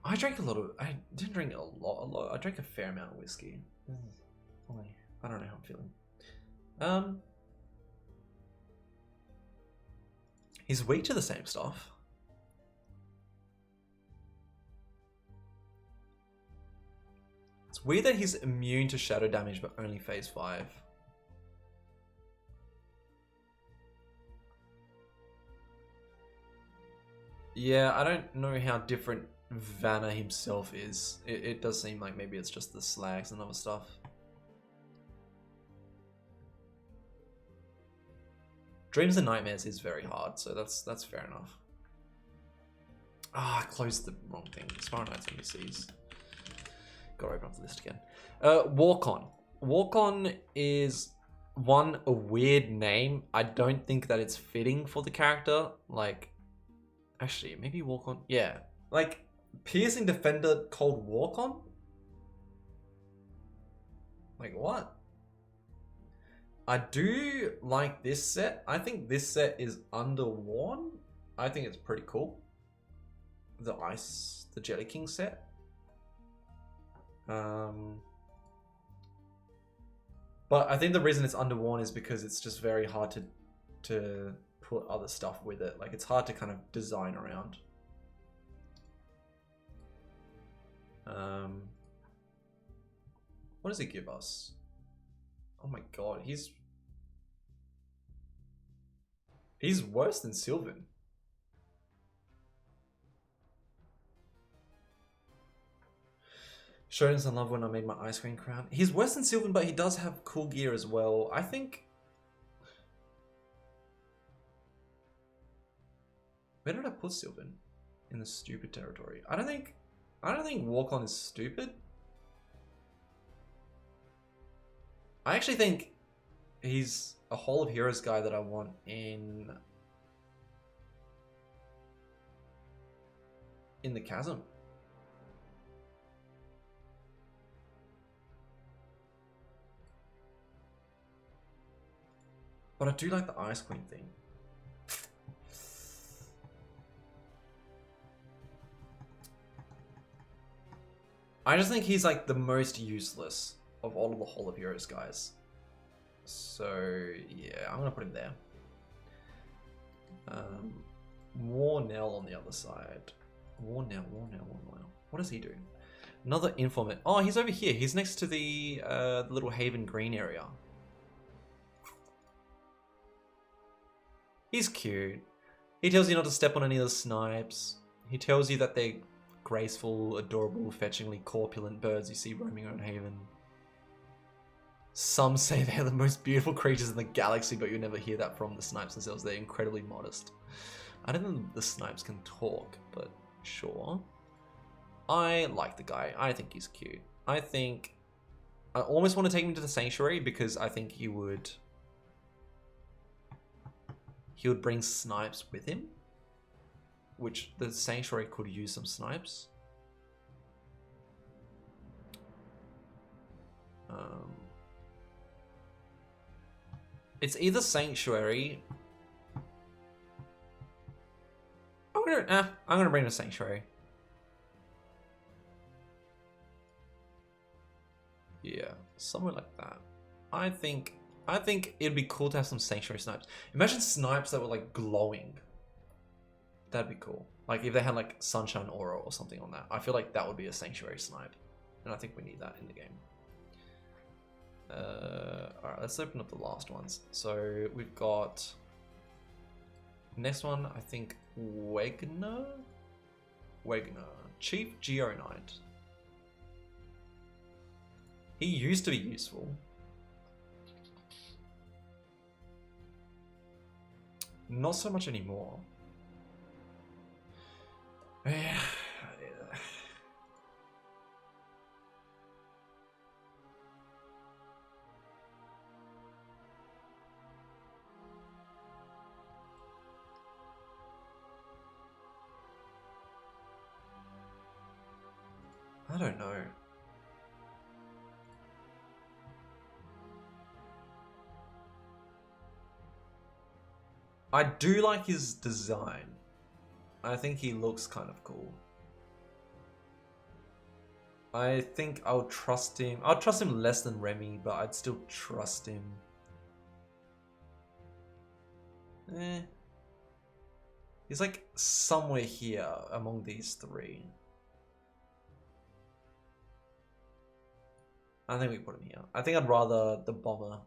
I drank a lot of... I didn't drink a lot. I drank a fair amount of whiskey. I don't know how I'm feeling. He's weak to the same stuff. It's weird that he's immune to shadow damage, but only phase 5. Yeah, I don't know how different Vanna himself is. It does seem like maybe it's just the slags and other stuff. Dreams and Nightmares is very hard, so that's fair enough. Ah, I closed the wrong thing. Spiral Knights NPCs. Gotta open up the list again. Walk-On. Walk-On is a weird name. I don't think that it's fitting for the character. Like, actually, maybe Walk-On. Yeah, like Piercing Defender called Walk-On. Like what? I do like this set. I think this set is underworn. I think it's pretty cool. The Jelly King set. But I think the reason it's underworn is because it's just very hard to put other stuff with it. Like it's hard to kind of design around. What does it give us? Oh my god, he's worse than Sylvan. Shodan's in love when I made my ice cream crown. He's worse than Sylvan, but he does have cool gear as well. I think... Where did I put Sylvan? In the stupid territory. I don't think Walk-On is stupid. I actually think he's a Hall of Heroes guy that I want in the Chasm. But I do like the Ice Queen thing. I just think he's like the most useless of all of the Hall of Heroes guys. So yeah, I'm gonna put him there. Warnell on the other side. Warnell. What does he do? Another informant. Oh, he's over here. He's next to the little Haven Green area. He's cute. He tells you not to step on any of the snipes. He tells you that they're graceful, adorable, fetchingly corpulent birds you see roaming around Haven. Some say they're the most beautiful creatures in the galaxy, but you'll never hear that from the snipes themselves. They're incredibly modest. I don't think the snipes can talk, but sure. I like the guy. I think he's cute. I almost want to take him to the sanctuary because I think he would bring snipes with him, which the sanctuary could use some snipes. It's either sanctuary. I'm gonna bring the sanctuary. Yeah, somewhere like that. I think it'd be cool to have some sanctuary snipes. Imagine snipes that were like glowing. That'd be cool. Like if they had like sunshine aura or something on that. I feel like that would be a sanctuary snipe, and I think we need that in the game. Alright, let's open up the last ones. So we've got next one, I think Wegner, Chief Geo Knight. He used to be useful. Not so much anymore. Yeah. I don't know. I do like his design. I think he looks kind of cool. I think I'll trust him. I'll trust him less than Remy, but I'd still trust him. He's like somewhere here among these three. I think we put him here. I think I'd rather the bomber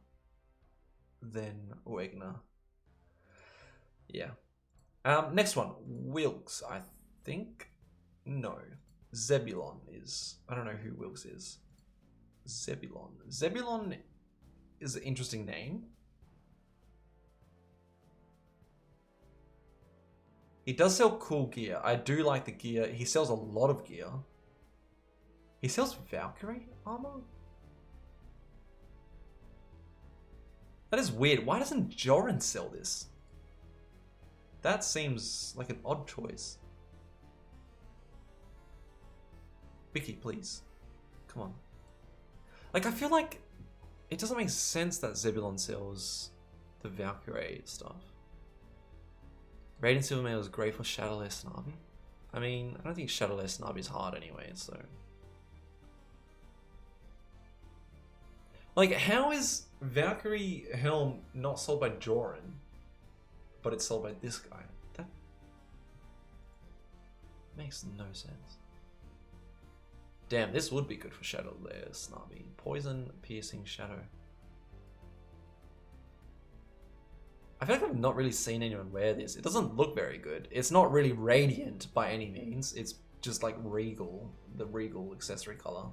than Wegner. Yeah. Next one, Wilkes, I think. No, Zebulon is. I don't know who Wilkes is. Zebulon. Zebulon is an interesting name. He does sell cool gear. I do like the gear. He sells a lot of gear. He sells Valkyrie armor? That is weird. Why doesn't Joran sell this? That seems like an odd choice. Vicky, please. Come on. Like, I feel like it doesn't make sense that Zebulon sells the Valkyrie stuff. Radiant Silvermail is great for Shadowless Snarby. I mean, I don't think Shadowless Snarby is hard anyway, so... Like, how is Valkyrie Helm not sold by Joran, but it's sold by this guy? That makes no sense. Damn, this would be good for Shadowless Snarby. Poison, Piercing, Shadow. I feel like I've not really seen anyone wear this. It doesn't look very good. It's not really radiant by any means. It's just like regal, the regal accessory color.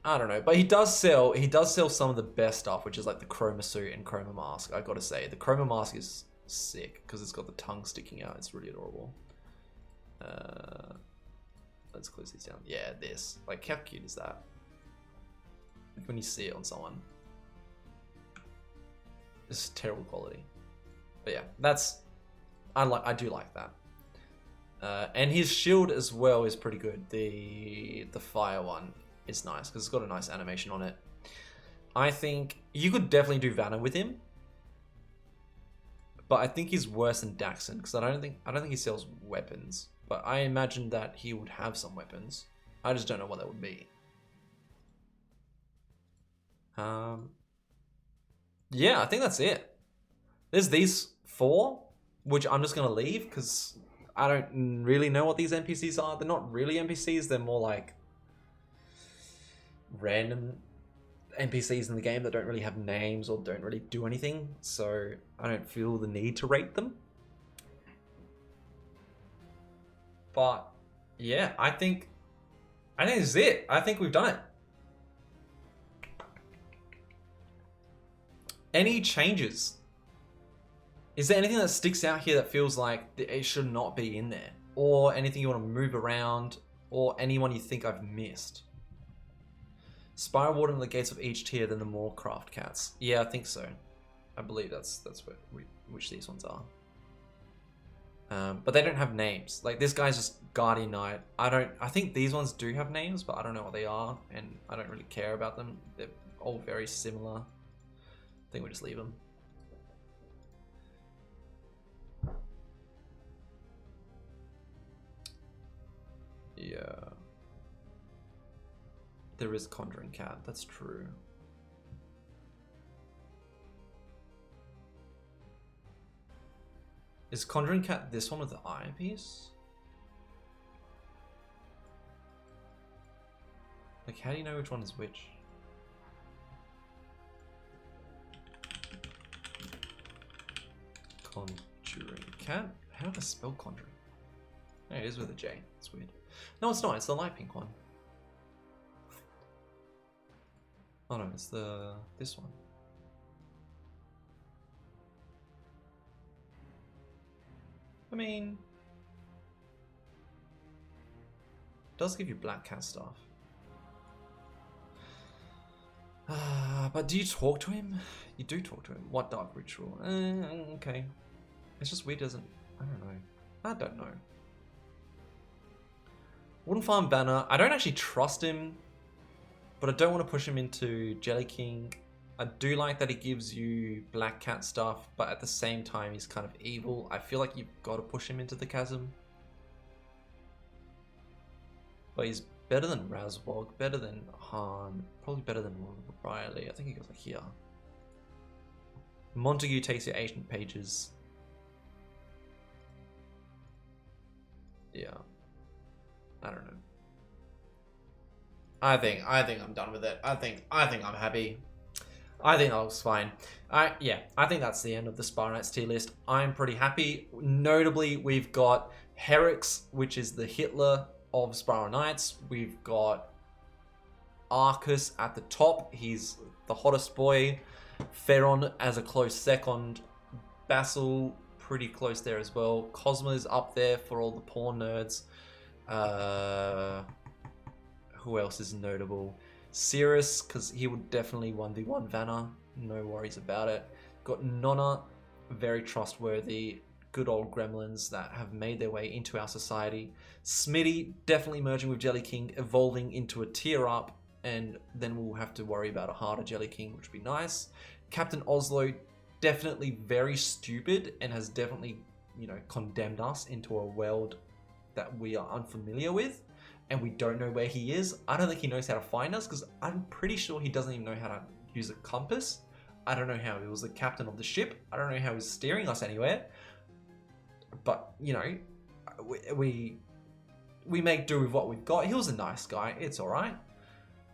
I don't know, but he does sell some of the best stuff, which is like the Chroma Suit and Chroma Mask. I gotta say, the Chroma Mask is sick because it's got the tongue sticking out. It's really adorable. Let's close these down. Yeah, this. Like, how cute is that? Like when you see it on someone. This is terrible quality. But yeah, I do like that. And his shield as well is pretty good. The fire one is nice because it's got a nice animation on it. I think you could definitely do Vanna with him, but I think he's worse than Daxon because I don't think he sells weapons. But I imagine that he would have some weapons. I just don't know what that would be. Yeah, I think that's it. There's these 4, which I'm just gonna leave because I don't really know what these NPCs are. They're not really NPCs. They're more like random NPCs in the game that don't really have names or don't really do anything. So I don't feel the need to rate them. But yeah, I think this is it. I think we've done it. Any changes? Is there anything that sticks out here that feels like it should not be in there? Or anything you want to move around? Or anyone you think I've missed? Spiral Warden at the gates of each tier, then the more craft cats. Yeah, I think so. I believe that's which these ones are. But they don't have names. Like this guy's just Guardian Knight. I think these ones do have names, but I don't know what they are, and I don't really care about them. They're all very similar. I think we just leave them. Yeah. There is Conjuring Cat, that's true. Is Conjuring Cat this one with the eye piece? Like, how do you know which one is which? Conjuring Cat? How do I spell Conjuring? No, it is with a J. It's weird. No, it's not. It's the light pink one. Oh no, it's this one. I mean, it does give you black cat stuff. But do you talk to him? You do talk to him. What dark ritual? Okay. It's just weird, doesn't? I don't know. Wooden Farm Banner. I don't actually trust him, but I don't want to push him into Jelly King. I do like that he gives you black cat stuff, but at the same time he's kind of evil. I feel like you've got to push him into the chasm. But he's better than Razwog, better than Han, probably better than Riley. I think he goes like here. Montague takes your ancient pages. Yeah. I don't know. I think I'm done with it. I think I'm happy. I think that looks fine. Yeah, I think that's the end of the Spiral Knights tier list. I'm pretty happy. Notably, we've got Herix, which is the Hitler of Spiral Knights. We've got Arcus at the top. He's the hottest boy. Ferron as a close second. Basil, pretty close there as well. Cosmo's up there for all the porn nerds. Who else is notable? Cirrus, because he would definitely 1v1 Vanna. No worries about it. Got Nonna, very trustworthy. Good old gremlins that have made their way into our society. Smitty, definitely merging with Jelly King, evolving into a tier up, and then we'll have to worry about a harder Jelly King, which would be nice. Captain Oslo, definitely very stupid and has definitely, condemned us into a world that we are unfamiliar with. And we don't know where he is. I don't think he knows how to find us, because I'm pretty sure he doesn't even know how to use a compass. I don't know how he was the captain of the ship. I don't know how he's steering us anywhere. But, we make do with what we've got. He was a nice guy. It's alright.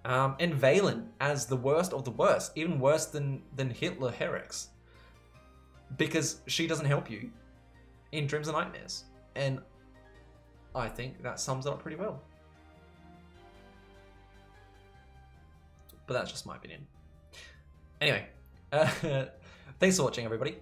And Valen as the worst of the worst. Even worse than Hitler Herix. Because she doesn't help you in dreams and nightmares. And I think that sums it up pretty well. But that's just my opinion. Anyway, thanks for watching, everybody.